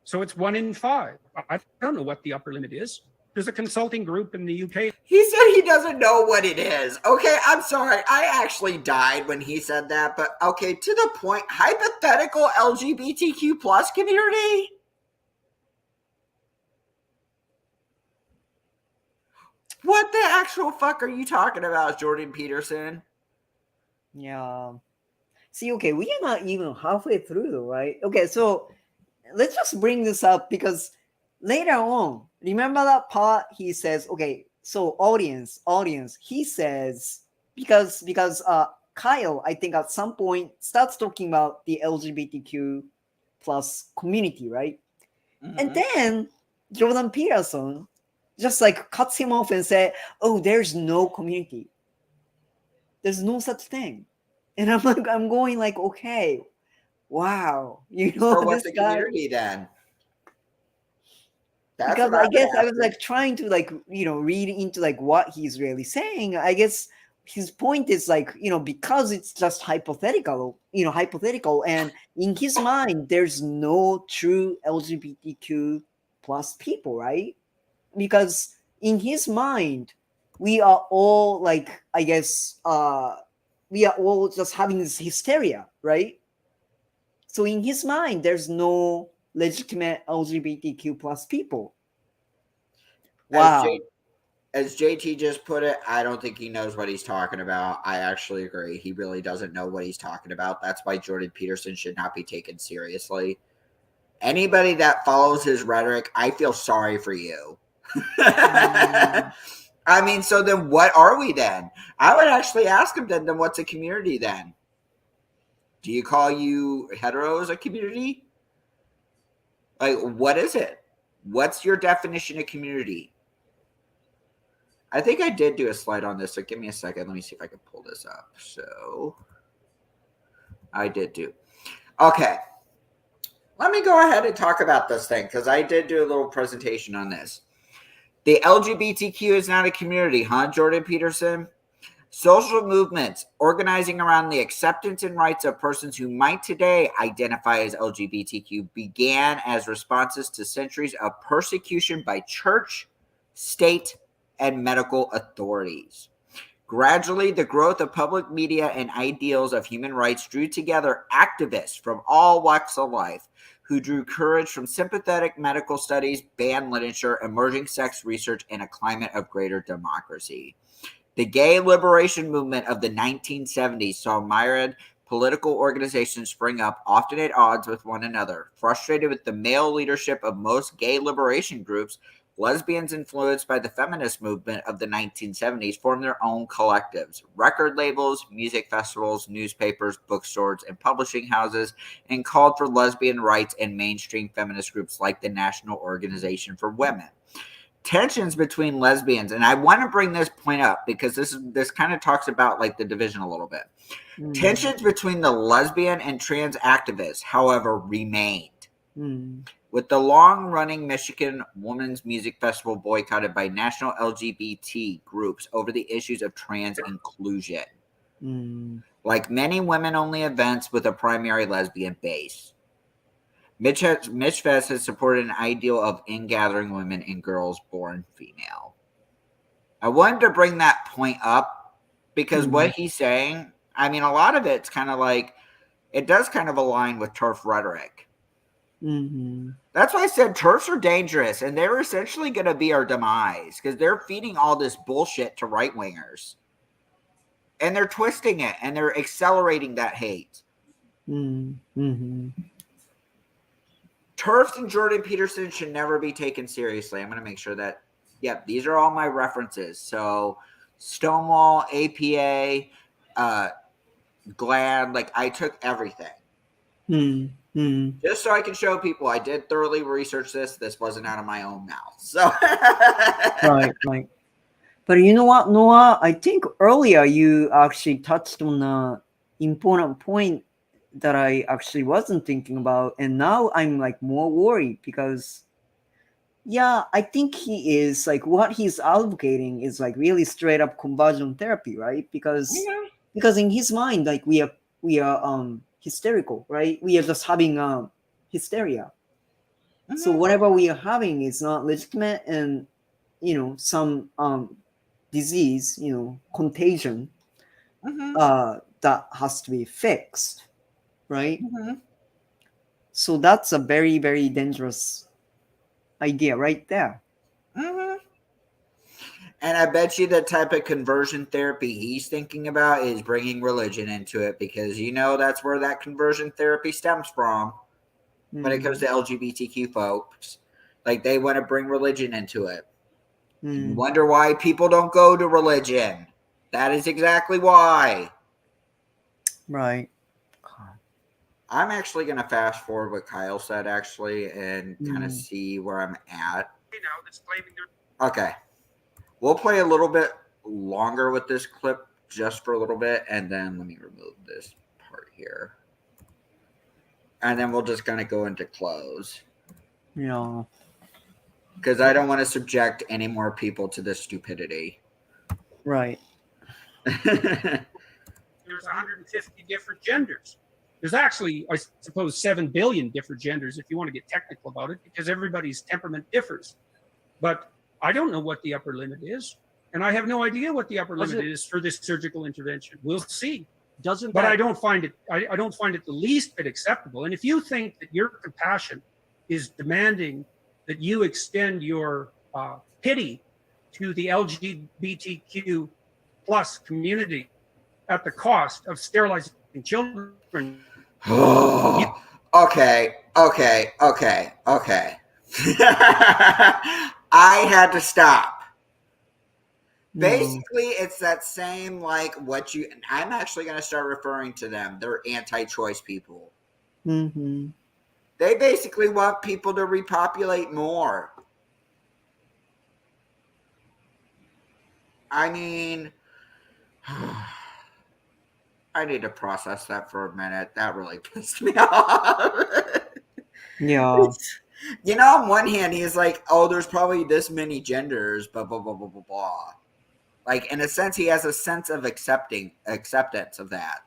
S4: So it's 1 in 5. I don't know what the upper limit is. There's a consulting group in the UK.
S1: He said he doesn't know what it is. Okay, I'm sorry. I actually died when he said that. But okay, to the point, hypothetical LGBTQ plus community? What the actual fuck are you talking about, Jordan Peterson?
S2: Yeah. See, okay, we are not even halfway through, right? Okay, so let's just bring this up because later on, remember that part he says, okay, so audience, he says, because Kyle, I think at some point starts talking about the LGBTQ plus community, right? And then Jordan Peterson just like cuts him off and say, "Oh, there's no community. There's no such thing." And I'm like, I'm going like, okay, wow,
S1: So what's
S2: this
S1: the
S2: guy.
S1: community then? That's
S2: Because
S1: what
S2: I
S1: would
S2: guess I
S1: ask
S2: was
S1: him.
S2: like trying to like read into like what he's really saying. I guess his point is like because it's just hypothetical, and in his mind there's no true LGBTQ plus people, right? Because in his mind we are all like, I guess, we are all just having this hysteria, right? So in his mind there's no legitimate LGBTQ plus people.
S1: As
S2: Wow.
S1: as JT just put it, I don't think he knows what he's talking about. I actually agree. He really doesn't know what he's talking about. That's why Jordan Peterson should not be taken seriously. Anybody that follows his rhetoric, I feel sorry for you. I mean, so then what are we then? I would actually ask him then what's a community then? Do you call you heteros a community? Like, what is it? What's your definition of community? I think I did do a slide on this, so give me a second. Let me see if I can pull this up. So I did do. Okay. Let me go ahead and talk about this thing because I did do a little presentation on this. The LGBTQ is not a community, huh, Jordan Peterson? Social movements organizing around the acceptance and rights of persons who might today identify as LGBTQ began as responses to centuries of persecution by church, state, and medical authorities. Gradually, the growth of public media and ideals of human rights drew together activists from all walks of life who drew courage from sympathetic medical studies, banned literature, emerging sex research, and a climate of greater democracy. The gay liberation movement of the 1970s saw myriad political organizations spring up, often at odds with one another. Frustrated with the male leadership of most gay liberation groups, lesbians influenced by the feminist movement of the 1970s formed their own collectives, record labels, music festivals, newspapers, bookstores, and publishing houses, and called for lesbian rights and mainstream feminist groups like the National Organization for Women. Tensions between lesbians, and I want to bring this point up because this kind of talks about like the division a little bit. Tensions between the lesbian and trans activists, however, remained. With the long-running Michigan Women's Music Festival boycotted by national LGBT groups over the issues of trans inclusion. Like many women-only events with a primary lesbian base. Mitch Fest has supported an ideal of ingathering women and girls born female. I wanted to bring that point up because what he's saying, I mean, a lot of it's kind of like, it does kind of align with TERF rhetoric. That's why I said TERFs are dangerous, and they're essentially going to be our demise because they're feeding all this bullshit to right-wingers. And they're twisting it, and they're accelerating that hate. TERFs and Jordan Peterson should never be taken seriously. I'm going to make sure that, yep, these are all my references. So Stonewall, APA, GLAD, like I took everything. Just so I can show people I did thoroughly research this. This wasn't out of my own mouth. So
S2: right. But you know what, Noah? I think earlier you actually touched on an important point that I actually wasn't thinking about, and now I'm like more worried because I think he is like, what he's advocating is like really straight up conversion therapy, right? Because in his mind, like we are hysterical, right? We are just having hysteria. So whatever we are having is not legitimate, and some disease, contagion that has to be fixed, right? So that's a very, very dangerous idea right there.
S1: And I bet you the type of conversion therapy he's thinking about is bringing religion into it because that's where that conversion therapy stems from when it comes to LGBTQ folks. Like they want to bring religion into it. You wonder why people don't go to religion. That is exactly why.
S2: Right.
S1: I'm actually going to fast forward what Kyle said, actually, and kind of see where I'm at. Okay. We'll play a little bit longer with this clip just for a little bit, and then let me remove this part here. And then we'll just kind of go into close.
S2: Yeah.
S1: Because I don't want to subject any more people to this stupidity.
S2: Right.
S4: There's 150 different genders. There's actually, I suppose, 7 billion different genders if you want to get technical about it, because everybody's temperament differs. But I don't know what the upper limit is, and I have no idea what the upper limit is for this surgical intervention. We'll see. But I don't find it. I don't find it the least bit acceptable. And if you think that your compassion is demanding that you extend your pity to the LGBTQ plus community at the cost of sterilizing children.
S1: Okay. I had to stop. Basically, it's that same like what you. I'm actually going to start referring to them. They're anti-choice people.
S2: Mm-hmm.
S1: They basically want people to repopulate more. I mean, I need to process that for a minute. That really pissed me off.
S2: Yeah.
S1: You know, on one hand, he's like, oh, there's probably this many genders, blah, blah, blah, blah, blah, blah. Like, in a sense, he has a sense of acceptance of that.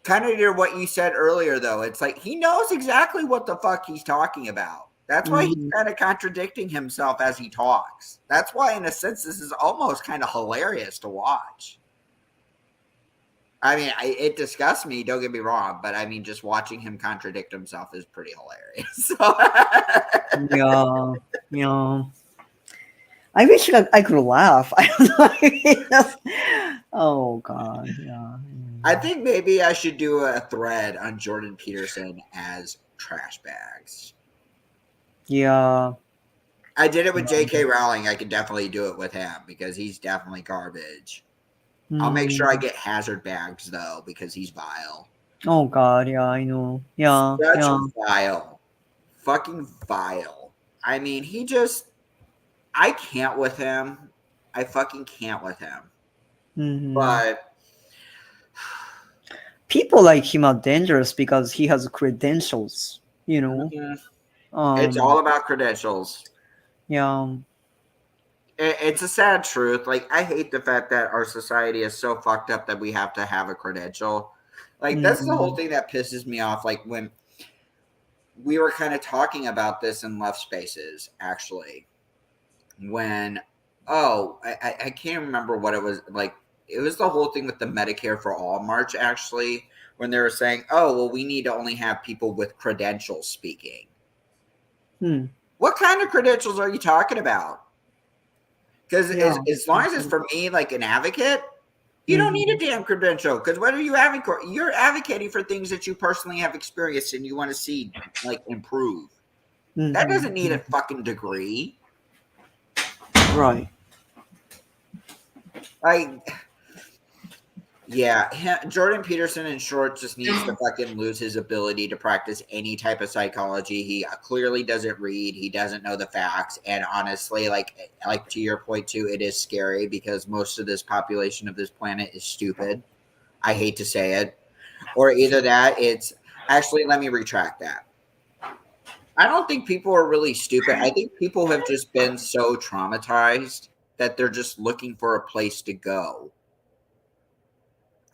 S1: Kind of near what you said earlier, though. It's like he knows exactly what the fuck he's talking about. That's why he's kind of contradicting himself as he talks. That's why, in a sense, this is almost kind of hilarious to watch. I mean, it disgusts me, don't get me wrong, but I mean, just watching him contradict himself is pretty hilarious.
S2: Yeah. I wish I could laugh. I don't know. Oh, God. Yeah.
S1: I think maybe I should do a thread on Jordan Peterson as trash bags.
S2: Yeah.
S1: I did it with J.K. Rowling. I could definitely do it with him because he's definitely garbage. I'll make sure I get hazard bags, though, because he's vile.
S2: Oh, God. Yeah, I know. Yeah.
S1: Such vile. Fucking vile. I mean, I can't with him. I fucking can't with him.
S2: Mm-hmm.
S1: But
S2: people like him are dangerous because he has credentials, you know.
S1: It's all about credentials.
S2: Yeah.
S1: It's a sad truth. Like, I hate the fact that our society is so fucked up that we have to have a credential. Like, that's the whole thing that pisses me off. Like, when we were kind of talking about this in Left Spaces, actually, when, I can't remember what it was. Like, it was the whole thing with the Medicare for All march, actually, when they were saying, oh, well, we need to only have people with credentials speaking. What kind of credentials are you talking about? Because as long as it's for me, like an advocate, you don't need a damn credential. Because what are you advocating? You're advocating for things that you personally have experienced and you want to see like improve. That doesn't need a fucking degree.
S2: Right.
S1: Jordan Peterson, in short, just needs to fucking lose his ability to practice any type of psychology. He clearly doesn't read. He doesn't know the facts. And honestly, like to your point too, it is scary because most of this population of this planet is stupid. I hate to say it. Or either that, it's actually, let me retract that. I don't think people are really stupid. I think people have just been so traumatized that they're just looking for a place to go.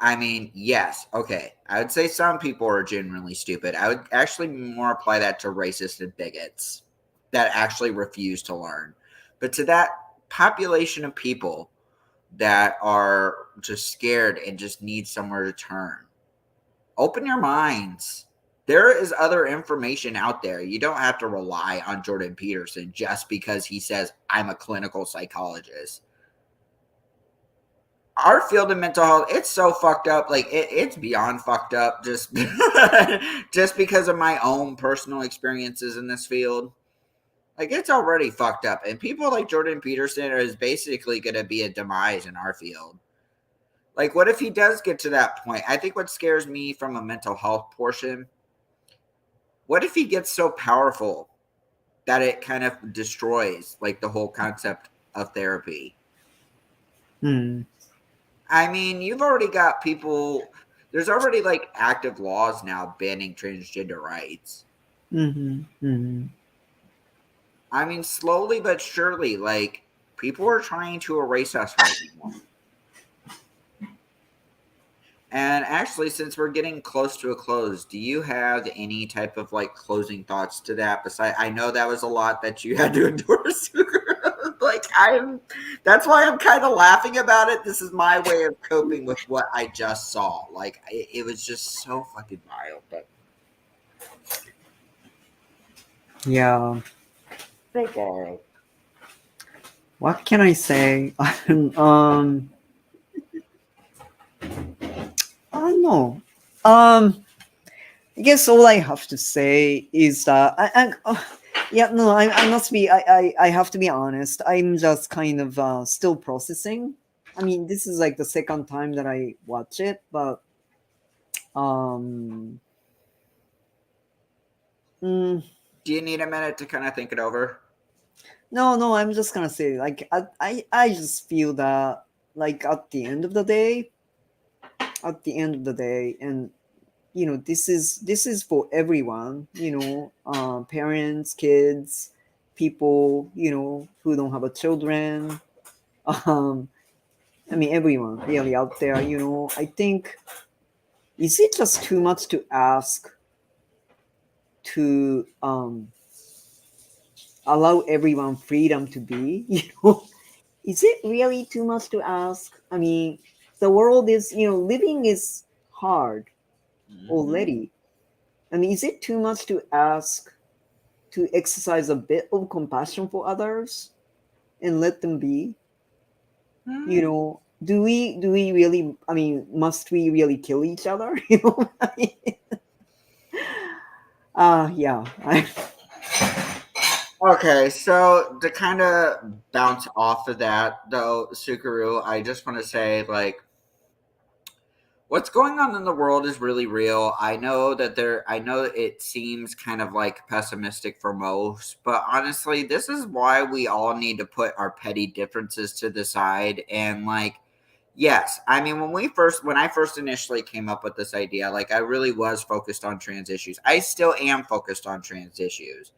S1: I mean, yes, okay. I would say some people are genuinely stupid. I would actually more apply that to racists and bigots that actually refuse to learn. But to that population of people that are just scared and just need somewhere to turn, open your minds. There is other information out there. You don't have to rely on Jordan Peterson just because he says, I'm a clinical psychologist. Our field of mental health, it's so fucked up. Like it's beyond fucked up just because of my own personal experiences in this field. Like it's already fucked up. And people like Jordan Peterson is basically going to be a demise in our field. Like, what if he does get to that point? I think what scares me from a mental health portion, what if he gets so powerful that it kind of destroys like the whole concept of therapy? I mean, you've already got people, there's already like active laws now banning transgender rights. I mean, slowly but surely, like, people are trying to erase us right now. And actually, since we're getting close to a close, do you have any type of like closing thoughts to that? Besides, I know that was a lot that you had to endure. Like, that's why I'm kind of laughing about it. This is my way of coping with what I just saw. Like, it was just so fucking wild. But
S2: Yeah.
S1: okay.
S2: What can I say? I don't know. I guess all I have to say is that I must be. I have to be honest. I'm just kind of still processing. I mean, this is like the second time that I watch it, but mm,
S1: Do you need a minute to kind of think it over?
S2: no. I'm just gonna say like I just feel that like at the end of the day, and this is for everyone, parents, kids, people, who don't have a children, um I mean everyone really out there. I think, is it just too much to ask to allow everyone freedom to be? Is it really too much to ask? I mean, the world is, living is hard already. I mean, is it too much to ask to exercise a bit of compassion for others and let them be? Do we really? I mean, must we really kill each other? I mean, yeah.
S1: Okay, so to kind of bounce off of that, though, Tsukuru, I just want to say, like, what's going on in the world is really real. I know it seems kind of like pessimistic for most, but honestly, this is why we all need to put our petty differences to the side. And like, yes, I mean, when I first initially came up with this idea, like, I really was focused on trans issues. I still am focused on trans issues.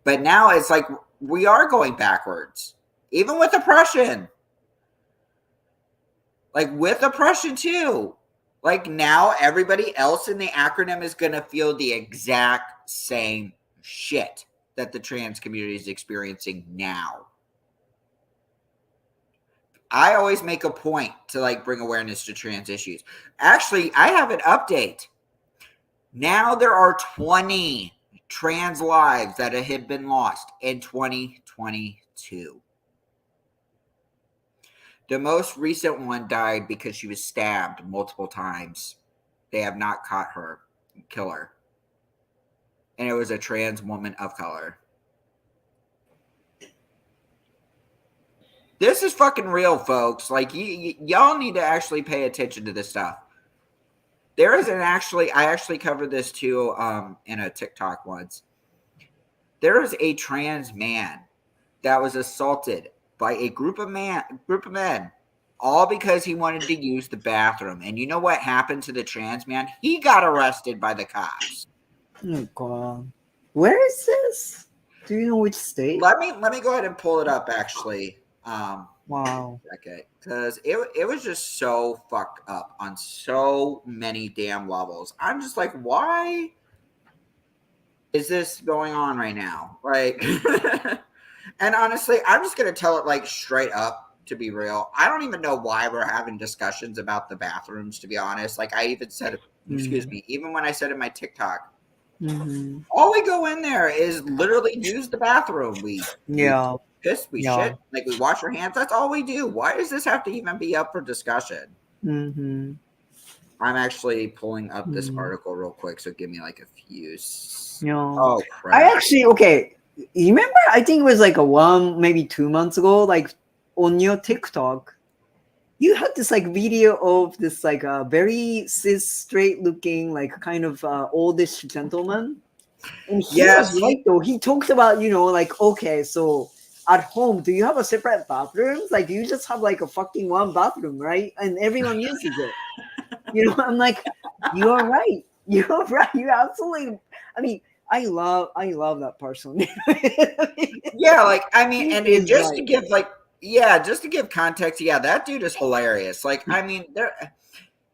S1: But now it's like we are going backwards, even with oppression. Like, with oppression too. Like, now everybody else in the acronym is going to feel the exact same shit that the trans community is experiencing now. I always make a point to like bring awareness to trans issues. Actually, I have an update. Now there are 20 trans lives that have been lost in 2022. The most recent one died because she was stabbed multiple times. They have not caught her killer. And it was a trans woman of color. This is fucking real, folks. Like, y'all need to actually pay attention to this stuff. There is I actually covered this too in a TikTok once. There is a trans man that was assaulted by a group of men, all because he wanted to use the bathroom. And you know what happened to the trans man? He got arrested by the cops.
S2: Oh God, where is this? Do you know which state?
S1: Let me go ahead and pull it up. Actually,
S2: wow.
S1: Okay, because it was just so fucked up on so many damn levels. I'm just like, why is this going on right now? Like, and honestly, I'm just gonna tell it like straight up. To be real, I don't even know why we're having discussions about the bathrooms. To be honest, like I even said, excuse me, even when I said in my TikTok, all we go in there is literally use the bathroom. We piss, we shit, like we wash our hands. That's all we do. Why does this have to even be up for discussion? I'm actually pulling up this article real quick, so give me like a few. Oh crap!
S2: I actually You remember? I think it was like maybe 2 months ago, like on your TikTok, you had this like video of this like very cis straight looking like kind of oldish gentleman, and he was
S1: Yes,
S2: right though. He talked about, you know, like, okay, so at home, do you have a separate bathrooms? Like, you just have like a fucking one bathroom, right? And everyone uses it. You know, I'm like, you're right. You're right. You absolutely. I mean, I love that person.
S1: yeah, like I mean,
S2: He
S1: and
S2: is
S1: just to
S2: right.
S1: give like yeah, just to give context, yeah, that dude is hilarious. Like I mean,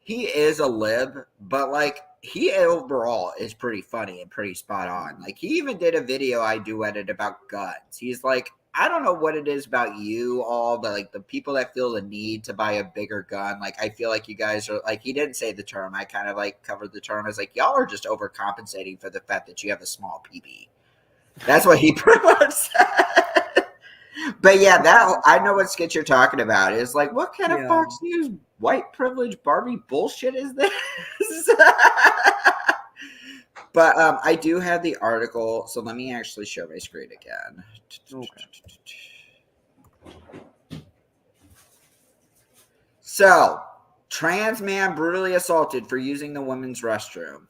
S1: he is a lib, but like he overall is pretty funny and pretty spot on. Like he even did a video I duetted about guns. He's like, I don't know what it is about you all, but like the people that feel the need to buy a bigger gun, like I feel like you guys are like, he didn't say the term. I kind of like covered the term as like, y'all are just overcompensating for the fact that you have a small PB. That's what he pretty much said. But yeah, that I know what skit you're talking about. Is like, what kind of
S2: Yeah.
S1: Fox News white privilege Barbie bullshit is this? But I do have the article, so let me actually share my screen again.
S2: Okay.
S1: So, trans man brutally assaulted for using the women's restroom.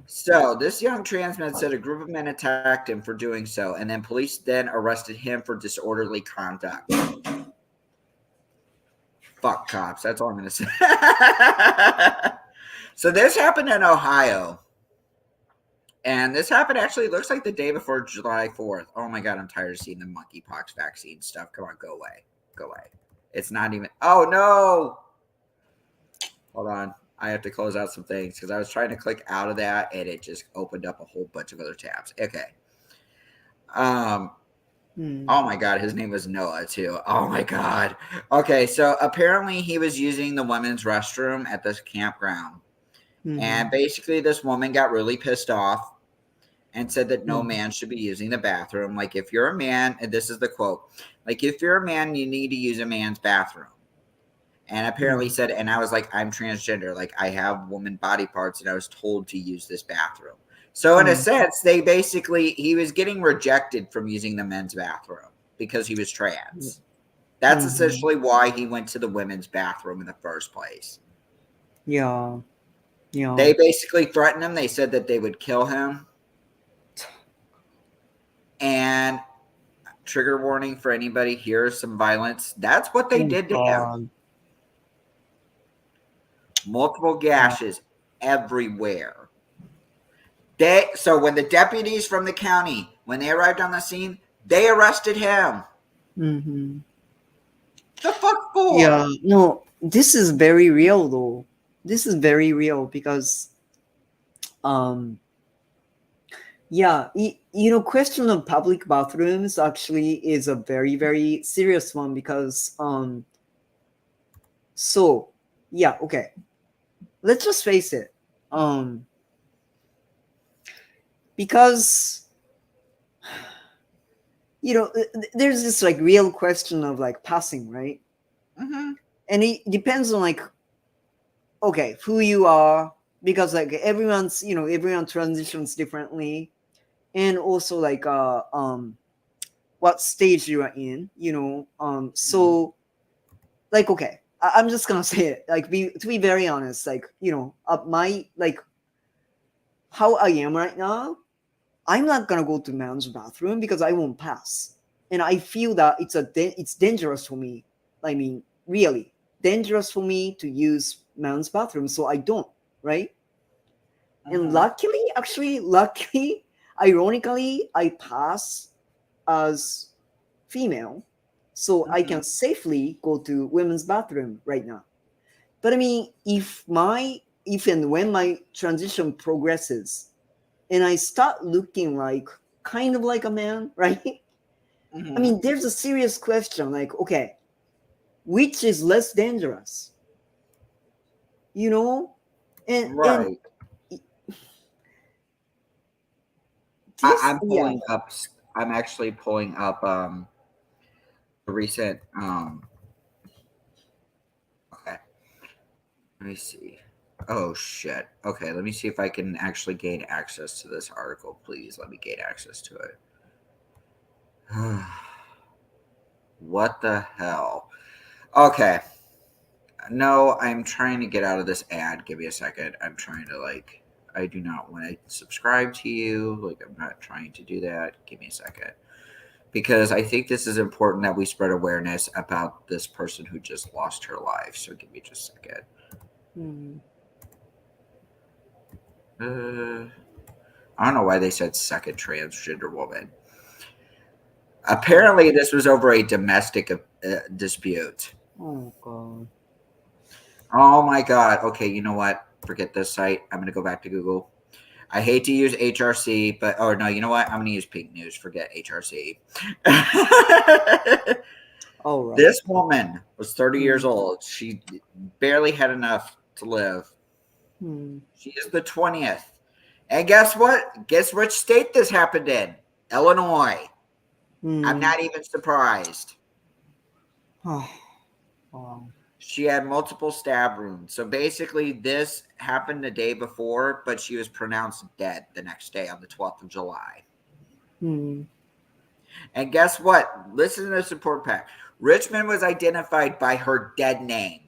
S1: So, this young trans man said a group of men attacked him for doing so, and then police then arrested him for disorderly conduct. Fuck cops. That's all I'm going to say. So, this happened in Ohio. And this happened actually, looks like the day before July 4th. Oh my God, I'm tired of seeing the monkeypox vaccine stuff. Come on, go away. Go away. It's not even. Oh no. Hold on. I have to close out some things because I was trying to click out of that and it just opened up a whole bunch of other tabs. Okay. Oh my God, his name was Noah too. Oh my God. Okay, so apparently he was using the women's restroom at this campground. And basically this woman got really pissed off and said that no man should be using the bathroom. Like, if you're a man, and this is the quote, like, if you're a man, you need to use a man's bathroom. And apparently said, and I was like, I'm transgender. Like, I have woman body parts, and I was told to use this bathroom. So, in a sense, they basically, he was getting rejected from using the men's bathroom because he was trans. That's essentially why he went to the women's bathroom in the first place.
S2: Yeah. Yeah.
S1: They basically threatened him. They said that they would kill him. And trigger warning for anybody, here's some violence. That's what they did to him. Multiple gashes everywhere. So when the deputies from the county, when they arrived on the scene, they arrested him. The fuck for?
S2: Yeah, no, this is very real though. This is very real because yeah, you know, question of public bathrooms actually is a very, very serious one because so yeah, okay. Let's just face it. Because you know, there's this like real question of like passing, right? And it depends on like, okay, who you are, because like everyone's, you know, everyone transitions differently, and also like what stage you are in, you know. So like, okay, I'm just gonna say it, like, to be very honest, like, you know, my like how I am right now, I'm not gonna go to man's bathroom because I won't pass, and I feel that it's dangerous for me. I mean, really dangerous for me to use man's bathroom, so I don't. Right? And luckily, actually, luckily, ironically, I pass as female, so I can safely go to women's bathroom right now. But I mean, if and when my transition progresses and I start looking like kind of like a man, right? I mean, there's a serious question like, okay, which is less dangerous? You know? And
S1: Right. I'm
S2: yeah.
S1: pulling up. I'm actually pulling up the recent. Okay. Let me see. Oh shit. Okay, let me see if I can actually gain access to this article. Please let me gain access to it. What the hell? Okay. No, I'm trying to get out of this ad. Give me a second. I'm trying to I do not want to subscribe to you. I'm not trying to do that. Give me a second. Because I think this is important that we spread awareness about this person who just lost her life. So give me just a second. I don't know why they said second transgender woman. Apparently, this was over a domestic dispute.
S2: Oh God.
S1: Oh my God. Okay, you know what? Forget this site. I'm going to go back to Google. I hate to use HRC, but no, you know what? I'm going to use Pink News. Forget HRC.
S2: All right.
S1: This woman was 30 years old. She barely had enough to live. She is the 20th. And guess what? Guess which state this happened in? Illinois. I'm not even surprised.
S2: Oh, wow.
S1: She had multiple stab wounds. So basically, this happened the day before, but she was pronounced dead the next day on the 12th of July. And guess what? Listen to this important fact. Richmond was identified by her dead name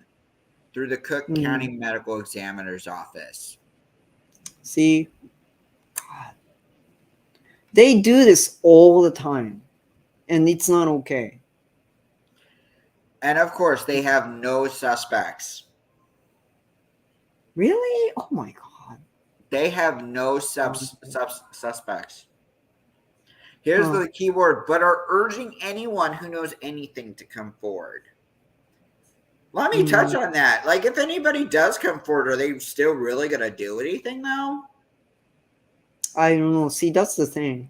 S1: through the Cook County Medical Examiner's Office.
S2: See, God. They do this all the time, and it's not okay.
S1: And of course, they have no suspects.
S2: Really? Oh my God.
S1: They have no suspects. Here's the key word, but are urging anyone who knows anything to come forward. Let me touch on that. If anybody does come forward, are they still really going to do anything, though?
S2: I don't know. See, that's the thing.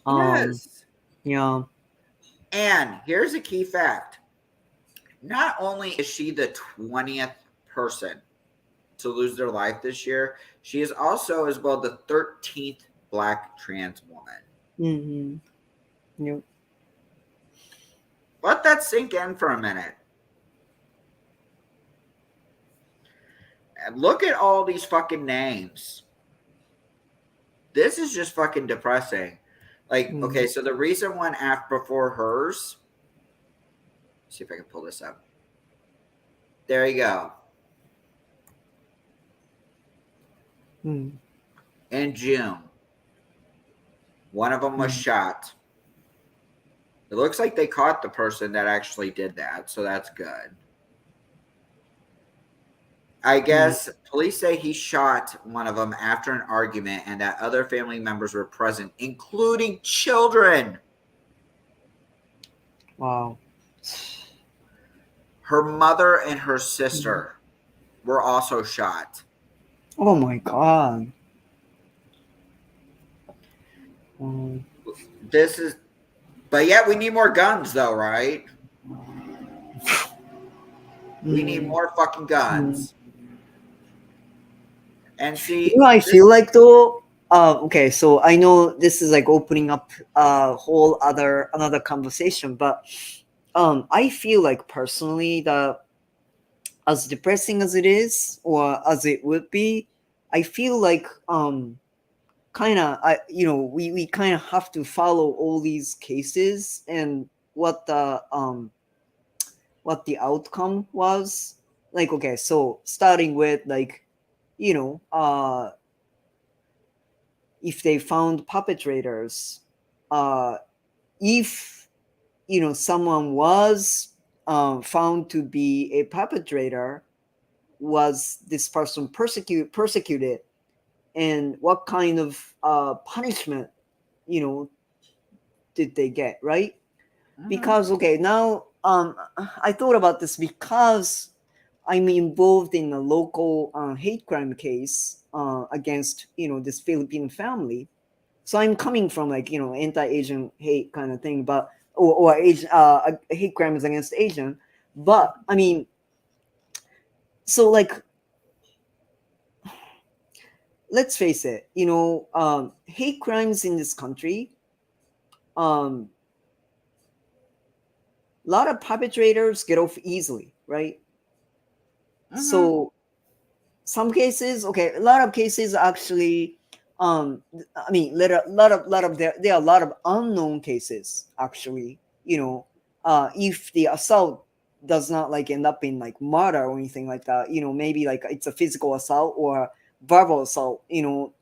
S1: Yes.
S2: Yeah.
S1: And here's a key fact. Not only is she the 20th person to lose their life this year, she is also as well the 13th Black trans woman.
S2: Yep.
S1: Let that sink in for a minute. And look at all these fucking names. This is just fucking depressing. Okay, so the recent one before hers. Let's see if I can pull this up. There you go. In June, one of them was shot. It looks like they caught the person that actually did that, so that's good. I guess police say he shot one of them after an argument and that other family members were present, including children.
S2: Wow.
S1: Her mother and her sister were also shot.
S2: Oh my God.
S1: But yet we need more guns though, right? We need more fucking guns. And see,
S2: I feel like though, okay, so I know this is opening up a whole another conversation, but I feel like personally that as depressing as it is, or as it would be, I feel like kind of we kind of have to follow all these cases and what the outcome was. Okay, so starting with if they found perpetrators, if someone was found to be a perpetrator, was this person persecuted, and what kind of punishment did they get, right? Because okay, now I thought about this because I'm involved in a local hate crime case against this Philippine family. So I'm coming from anti-Asian hate kind of thing, but or Asian hate crimes against Asian. But I mean, so let's face it, hate crimes in this country, a lot of perpetrators get off easily, right? So some cases, okay, a lot of cases actually I mean, lot of there are a lot of unknown cases actually. If the assault does not like end up in like murder or anything like that, maybe like it's a physical assault or verbal assault.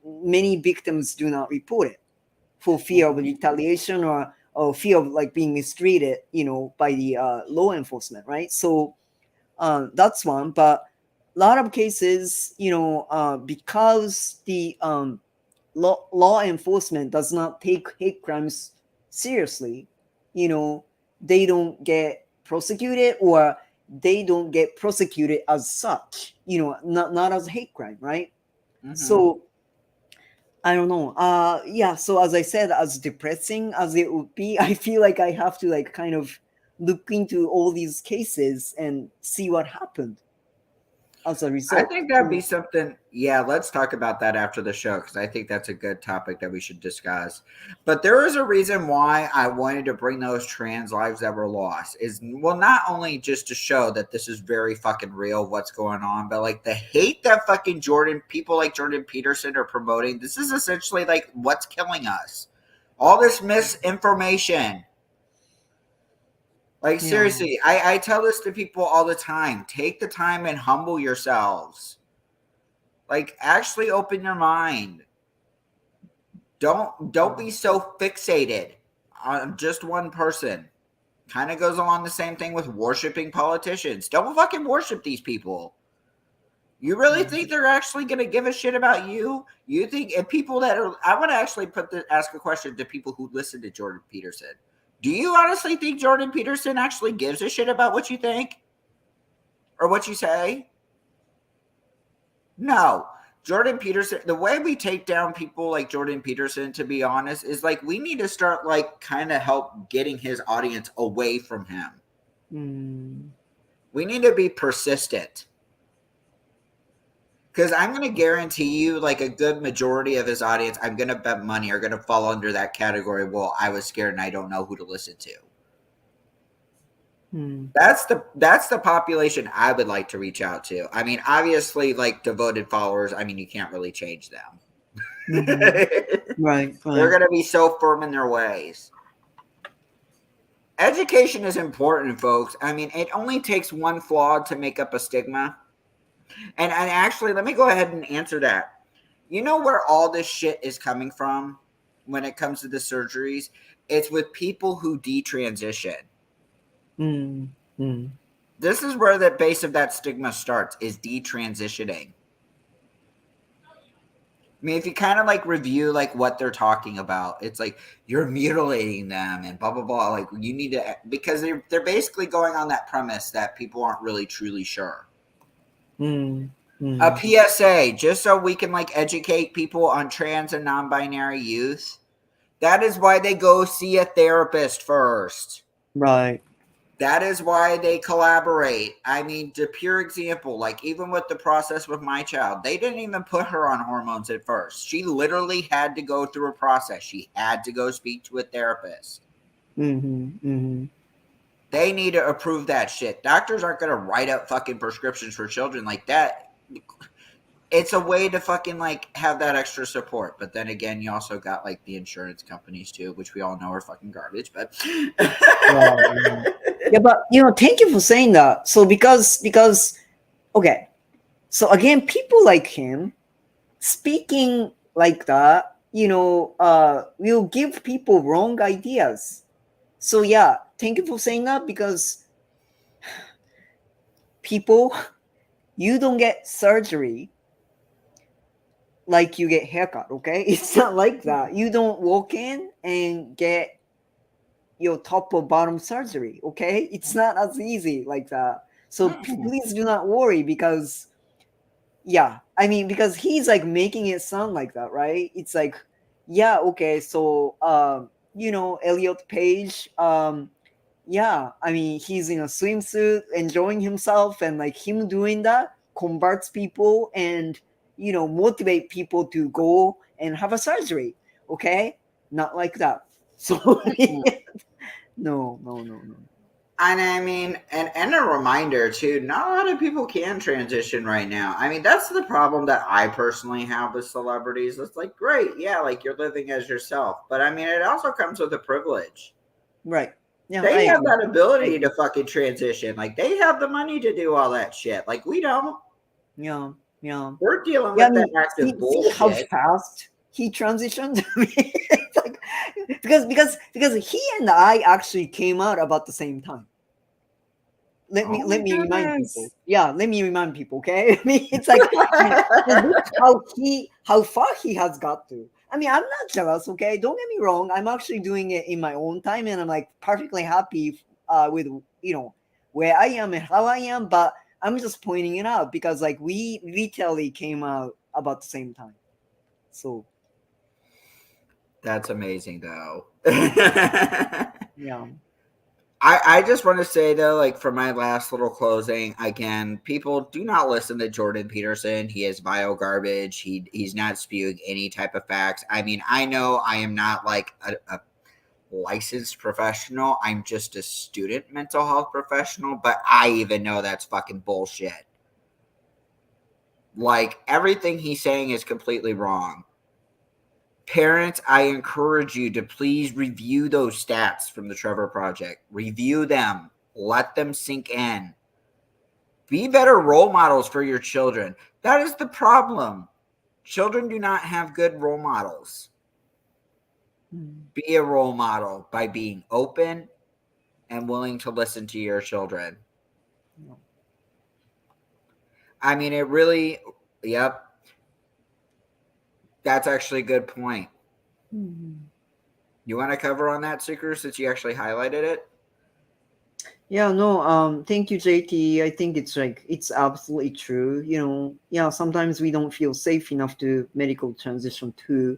S2: Many victims do not report it for fear of retaliation or fear of like being mistreated, by the law enforcement, right? So that's one. But a lot of cases, because the law enforcement does not take hate crimes seriously, they don't get prosecuted, or they don't get prosecuted as such, not as hate crime, right? So I don't know. Yeah. So as I said, as depressing as it would be, I feel like I have to like kind of look into all these cases and see what happened as a result.
S1: I think that'd be something. Yeah, let's talk about that after the show because I think that's a good topic that we should discuss. But there is a reason why I wanted to bring those trans lives that were lost. Is well, not only just to show that this is very fucking real, what's going on, but like the hate that fucking people like Jordan Peterson are promoting. This is essentially like what's killing us. All this misinformation. Like, seriously, I tell this to people all the time. Take the time and humble yourselves. Like, actually open your mind. Don't be so fixated on just one person. Kind of goes along the same thing with worshiping politicians. Don't fucking worship these people. You really think they're actually going to give a shit about you? You think if people that are... I want to actually ask a question to people who listen to Jordan Peterson. Do you honestly think Jordan Peterson actually gives a shit about what you think? Or what you say? No. Jordan Peterson, the way we take down people like Jordan Peterson, to be honest, is like we need to start like kind of help getting his audience away from him. We need to be persistent. Because I'm going to guarantee you, like a good majority of his audience, I'm going to bet money, are going to fall under that category. Well, I was scared and I don't know who to listen to. That's the population I would like to reach out to. I mean, obviously, like devoted followers, I mean, you can't really change them.
S2: Right.
S1: They're going to be so firm in their ways. Education is important, folks. I mean, it only takes one flaw to make up a stigma. And actually, let me go ahead and answer that. You know where all this shit is coming from when it comes to the surgeries? It's with people who detransition. This is where the base of that stigma starts, is detransitioning. I mean, if you kind of like review like what they're talking about, it's like you're mutilating them and blah, blah, blah. Like you need to, because they're basically going on that premise that people aren't really truly sure. A PSA, just so we can like educate people on trans and non-binary youth. That is why they go see a therapist first.
S2: Right.
S1: That is why they collaborate. I mean, to pure example, like even with the process with my child, they didn't even put her on hormones at first. She literally had to go through a process. She had to go speak to a therapist. They need to approve that shit. Doctors aren't going to write up fucking prescriptions for children like that. It's a way to fucking like have that extra support. But then again, you also got like the insurance companies too, which we all know are fucking garbage. But
S2: yeah, but thank you for saying that. So because okay, so again, people like him speaking like that, will give people wrong ideas. So yeah, thank you for saying that, because people, you don't get surgery like you get haircut, okay? It's not like that. You don't walk in and get your top or bottom surgery, okay? It's not as easy like that. So please do not worry, because because he's like making it sound like that, right? It's like, yeah, okay, so Elliot Page, he's in a swimsuit enjoying himself, and like him doing that converts people and motivate people to go and have a surgery, okay? Not like that. So no.
S1: And I mean, and a reminder too, not a lot of people can transition right now. I mean, that's the problem that I personally have with celebrities. It's like, great, yeah, like you're living as yourself. But I mean, it also comes with a privilege.
S2: Right. Yeah, I
S1: They have
S2: agree.
S1: that ability to fucking transition. Like they have the money to do all that shit. Like we don't.
S2: Yeah, yeah.
S1: We're dealing
S2: Yeah, I
S1: with that
S2: mean,
S1: active
S2: see how
S1: bullshit.
S2: fast he transitioned. I mean, it's like, because he and I actually came out about the same time. Let
S1: Oh
S2: me
S1: my
S2: remind
S1: goodness.
S2: people. Yeah, let me remind people. Okay, I mean, it's like, look how far he has got to. I mean, I'm not jealous. Okay, don't get me wrong. I'm actually doing it in my own time, and I'm like perfectly happy with where I am and how I am. But I'm just pointing it out because like we literally came out about the same time. So
S1: That's amazing though.
S2: yeah.
S1: I just want to say though, like for my last little closing, again, people do not listen to Jordan Peterson. He is vile garbage. He's not spewing any type of facts. I mean, I know I am not like a licensed professional. I'm just a student mental health professional, but I even know that's fucking bullshit. Like everything he's saying is completely wrong. Parents, I encourage you to please review those stats from the Trevor Project. Review them. Let them sink in. Be better role models for your children. That is the problem. Children do not have good role models. Be a role model by being open and willing to listen to your children. I mean, it really, yep. That's actually a good point. You want to cover on that, Tsukuru, since you actually highlighted it?
S2: Yeah, no, thank you, JT. I think it's like it's absolutely true. Yeah, sometimes we don't feel safe enough to medical transition to.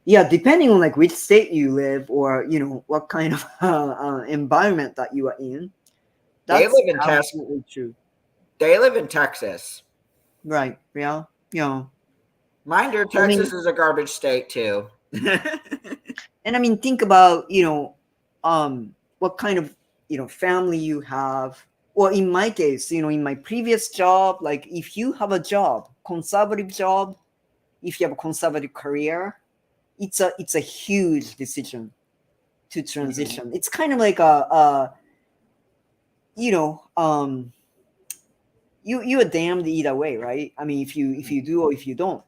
S2: Yeah, depending on like which state you live or what kind of environment that you are in.
S1: They
S2: That's
S1: live in
S2: absolutely true.
S1: They live in Texas.
S2: Right. Yeah. Yeah.
S1: Mind you,
S2: I mean,
S1: Texas is a garbage state too.
S2: and I mean, think about what kind of family you have. Well, in my case, in my previous job, like if you have a job, conservative job, if you have a conservative career, it's a huge decision to transition. It's kind of like a you know you are damned either way, right? I mean, if you do or if you don't,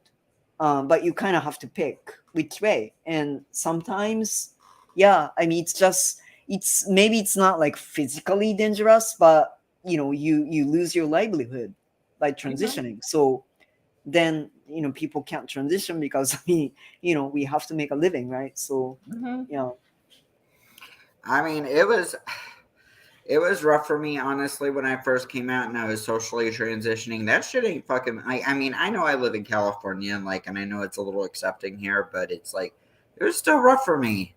S2: but you kind of have to pick which way. And sometimes, yeah, I mean, it's maybe it's not like physically dangerous, but you lose your livelihood by transitioning. So then people can't transition because we have to make a living, right? So yeah.
S1: I mean, it was rough for me, honestly, when I first came out and I was socially transitioning. That shit ain't fucking. I mean, I know I live in California and I know it's a little accepting here, but it's like it was still rough for me.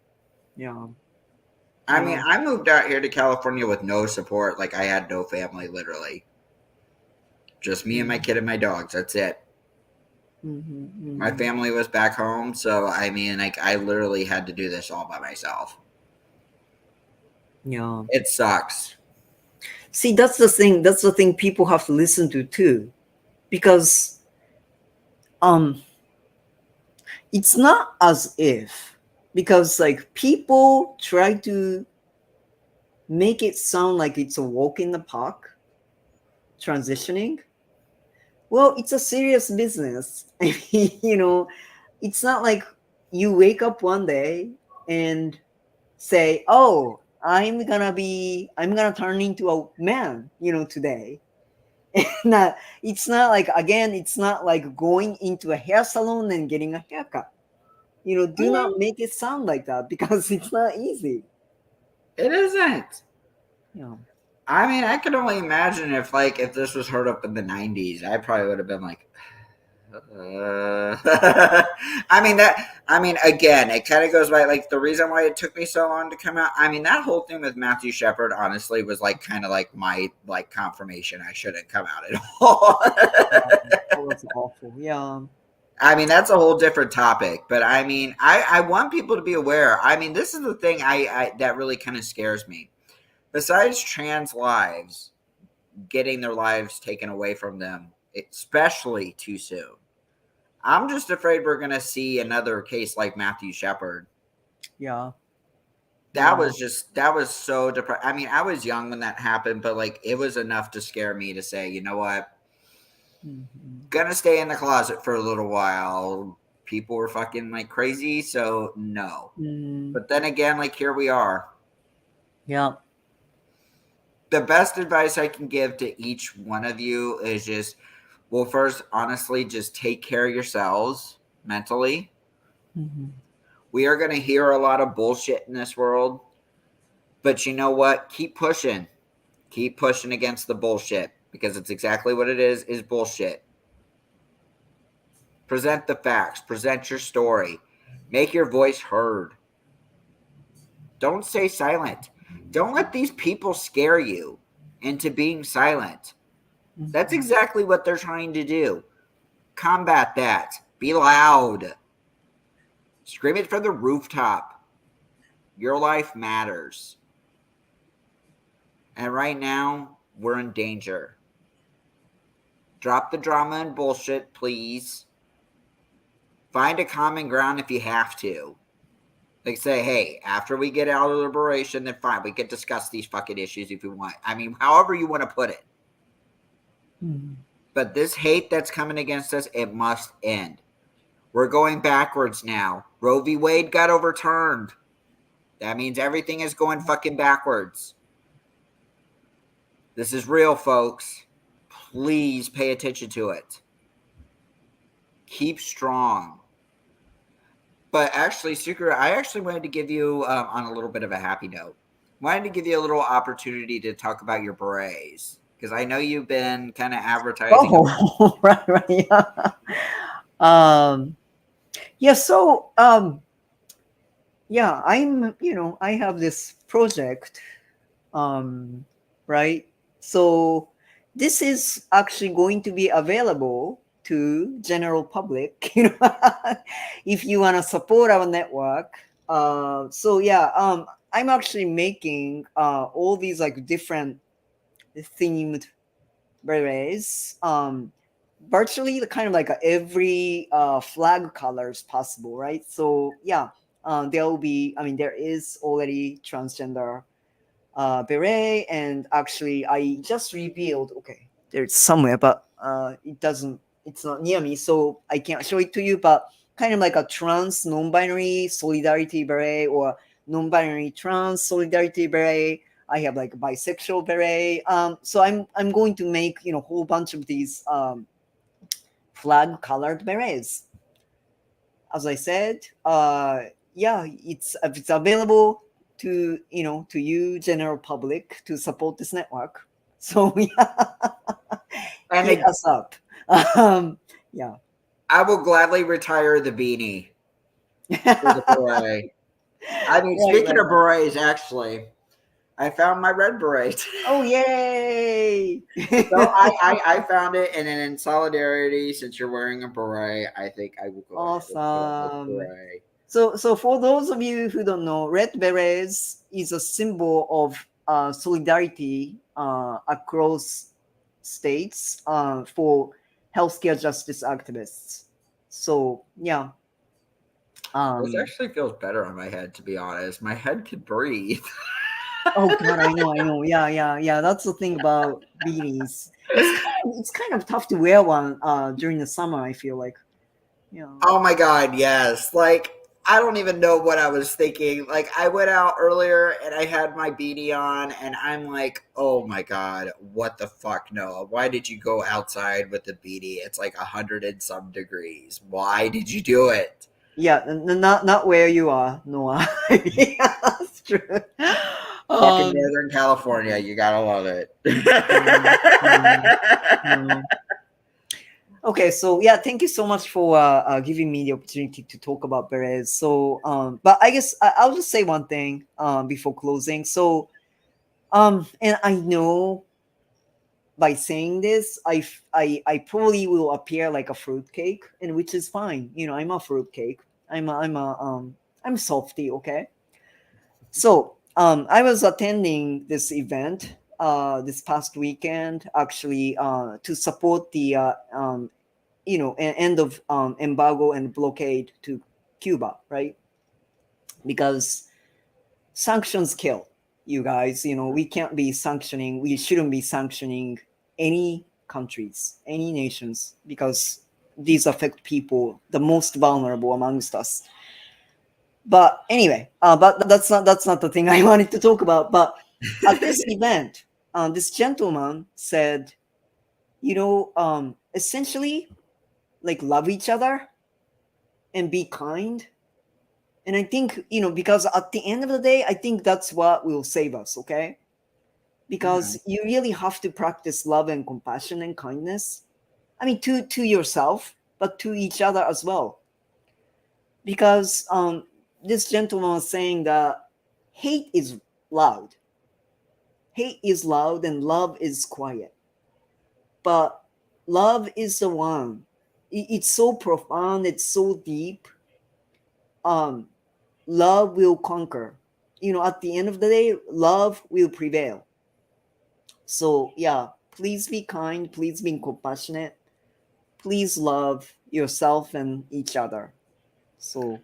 S2: Yeah.
S1: I mean, I moved out here to California with no support. Like I had no family, literally. Just me and my kid and my dogs. That's it. My family was back home, so I mean, like I literally had to do this all by myself.
S2: Yeah.
S1: It sucks.
S2: See, that's the thing. That's the thing people have to listen to too, because it's not as if, because like people try to make it sound like it's a walk in the park transitioning. Well, it's a serious business. I mean, it's not like you wake up one day and say, "Oh, I'm gonna turn into a man," today. And it's not like, again, it's not like going into a hair salon and getting a haircut. Do not make it sound like that because it's not easy.
S1: It isn't.
S2: Yeah.
S1: I mean, I can only imagine if this was heard up in the '90s, I probably would have been like, I mean, again, it kind of goes by like the reason why it took me so long to come out. I mean, that whole thing with Matthew Shepard, honestly, was like kind of like my like confirmation I shouldn't come out at all.
S2: Oh, that's awful. Yeah.
S1: I mean, that's a whole different topic, but I mean, I want people to be aware. I mean, this is the thing I that really kind of scares me. besides trans lives getting their lives taken away from them, especially too soon, I'm just afraid we're going to see another case like Matthew Shepard.
S2: Yeah.
S1: That was so depressing. I mean, I was young when that happened, but like it was enough to scare me to say, you know what? Gonna stay in the closet for a little while. People were fucking like crazy, so no. But then again, like here we are.
S2: Yeah.
S1: The best advice I can give to each one of you is just, well, first, honestly, just take care of yourselves mentally. We are going to hear a lot of bullshit in this world, but you know what? Keep pushing. Keep pushing against the bullshit, because it's exactly what it is bullshit. Present the facts. Present your story. Make your voice heard. Don't stay silent. Don't let these people scare you into being silent. That's exactly what they're trying to do. Combat that. Be loud. Scream it from the rooftop. Your life matters. And right now, we're in danger. Drop the drama and bullshit, please. Find a common ground if you have to. Like say, hey, after we get out of liberation, then fine, we can discuss these fucking issues if you want. I mean, however you want to put it. But this hate that's coming against us, it must end. We're going backwards now. Roe v. Wade got overturned. That means everything is going fucking backwards. This is real, folks. Please pay attention to it. Keep strong. But actually, Tsukuru, I actually wanted to give you, on a little bit of a happy note, wanted to give you a little opportunity to talk about your berets. Because I know you've been kind of advertising.
S2: Oh, right, yeah. Yeah, so, yeah, I have this project, right? So this is actually going to be available to general public, if you want to support our network. So yeah, I'm actually making all these like different themed berets, virtually the kind of like every flag colors possible, right? So yeah, there will be, I mean, there is already transgender beret, and actually I just revealed, okay, there's somewhere, but it's not near me, so I can't show it to you, but kind of like a trans non-binary solidarity beret, or non-binary trans solidarity beret. I have like a bisexual beret. So I'm going to make a whole bunch of these flag colored berets. As I said, yeah, it's available to to you general public to support this network. So yeah,
S1: And
S2: hit us up. Yeah,
S1: I will gladly retire the beanie for the beret. I mean, speaking of berets, actually, I found my red beret.
S2: Oh, yay!
S1: So I found it, and then in solidarity, since you're wearing a beret, I think I will go ahead and put on this beret.
S2: So for those of you who don't know, red berets is a symbol of solidarity across states for healthcare justice activists. So yeah.
S1: This actually feels better on my head, to be honest. My head could breathe.
S2: Oh God, I know. Yeah. That's the thing about beanies. It's kind of tough to wear one during the summer, I feel like. Yeah.
S1: Oh my God, yes. Like, I don't even know what I was thinking. Like, I went out earlier and I had my beanie on, and I'm like, oh my God, what the fuck, Noah? Why did you go outside with the beanie? It's like 100 and some degrees. Why did you do it?
S2: Yeah, not where you are, Noah. Yeah, that's true.
S1: Fucking Northern California, you gotta love it.
S2: Okay, so yeah, thank you so much for giving me the opportunity to talk about berets. So, but I guess I'll just say one thing before closing. So, and I know by saying this, I probably will appear like a fruitcake, and which is fine. I'm a fruitcake. I'm softy. Okay. So I was attending this event this past weekend, actually, to support the end of embargo and blockade to Cuba, right? Because sanctions kill, you guys. We can't be sanctioning. We shouldn't be sanctioning any countries, any nations, because these affect people, the most vulnerable amongst us. But anyway, but that's not the thing I wanted to talk about. But at this event, this gentleman said, essentially, like, love each other and be kind. And I think, because at the end of the day, I think that's what will save us, okay? Because you really have to practice love and compassion and kindness. I mean, to yourself, but to each other as well. Because this gentleman was saying that hate is loud. Hate is loud and love is quiet. But love is the one. It's so profound. It's so deep. Um, Love will conquer. At the end of the day, love will prevail. So yeah, please be kind. Please be compassionate. Please love yourself and each other. So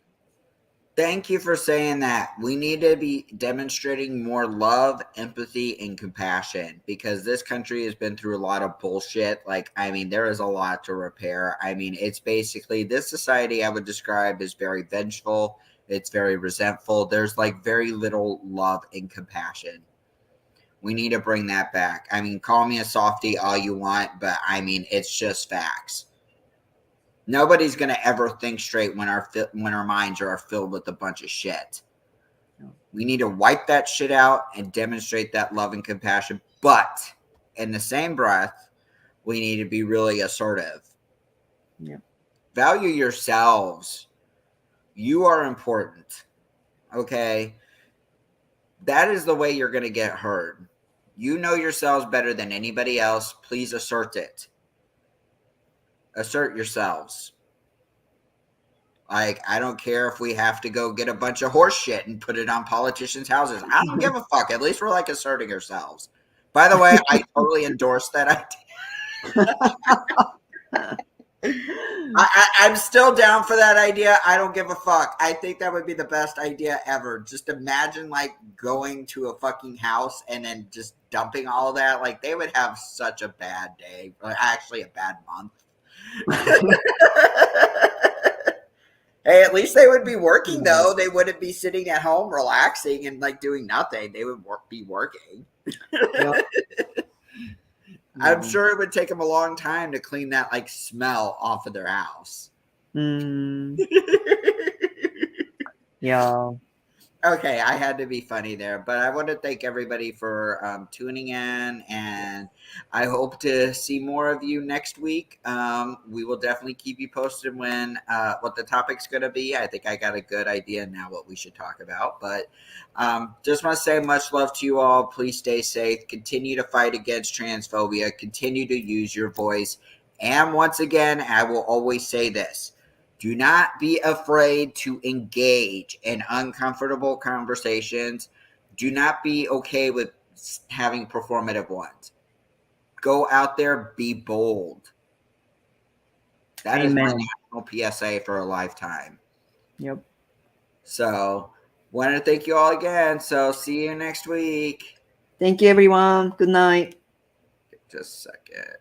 S1: Thank you for saying that. We need to be demonstrating more love, empathy, and compassion because this country has been through a lot of bullshit. Like, I mean, there is a lot to repair. I mean, it's basically this society I would describe as very vengeful. It's very resentful. There's like very little love and compassion. We need to bring that back. I mean, call me a softie all you want, but I mean, it's just facts. Nobody's gonna ever think straight when our minds are filled with a bunch of shit. We need to wipe that shit out and demonstrate that love and compassion. But in the same breath, we need to be really assertive.
S2: yeah.
S1: Value yourselves. You are important. Okay? That is the way you're going to get heard. You know yourselves better than anybody else. Please assert it. Assert yourselves. Like, I don't care if we have to go get a bunch of horse shit and put it on politicians' houses. I don't give a fuck. At least we're like asserting ourselves. By the way, I totally endorse that idea. I'm still down for that idea. I don't give a fuck. I think that would be the best idea ever. Just imagine like going to a fucking house and then just dumping all of that. Like, they would have such a bad day, or actually a bad month. Hey, at least they would be working though. They wouldn't be sitting at home relaxing and like doing nothing. They would be working.
S2: Yeah.
S1: I'm sure it would take them a long time to clean that like smell off of their house.
S2: Yeah.
S1: Okay, I had to be funny there, but I want to thank everybody for tuning in, and I hope to see more of you next week. We will definitely keep you posted when what the topic's going to be. I think I got a good idea now what we should talk about, but just want to say much love to you all. Please stay safe. Continue to fight against transphobia. Continue to use your voice. And once again, I will always say this. Do not be afraid to engage in uncomfortable conversations. Do not be okay with having performative ones. Go out there, be bold. That is my national PSA for a lifetime.
S2: Yep.
S1: So, want to thank you all again. So, see you next week.
S2: Thank you, everyone. Good night.
S1: Just a second.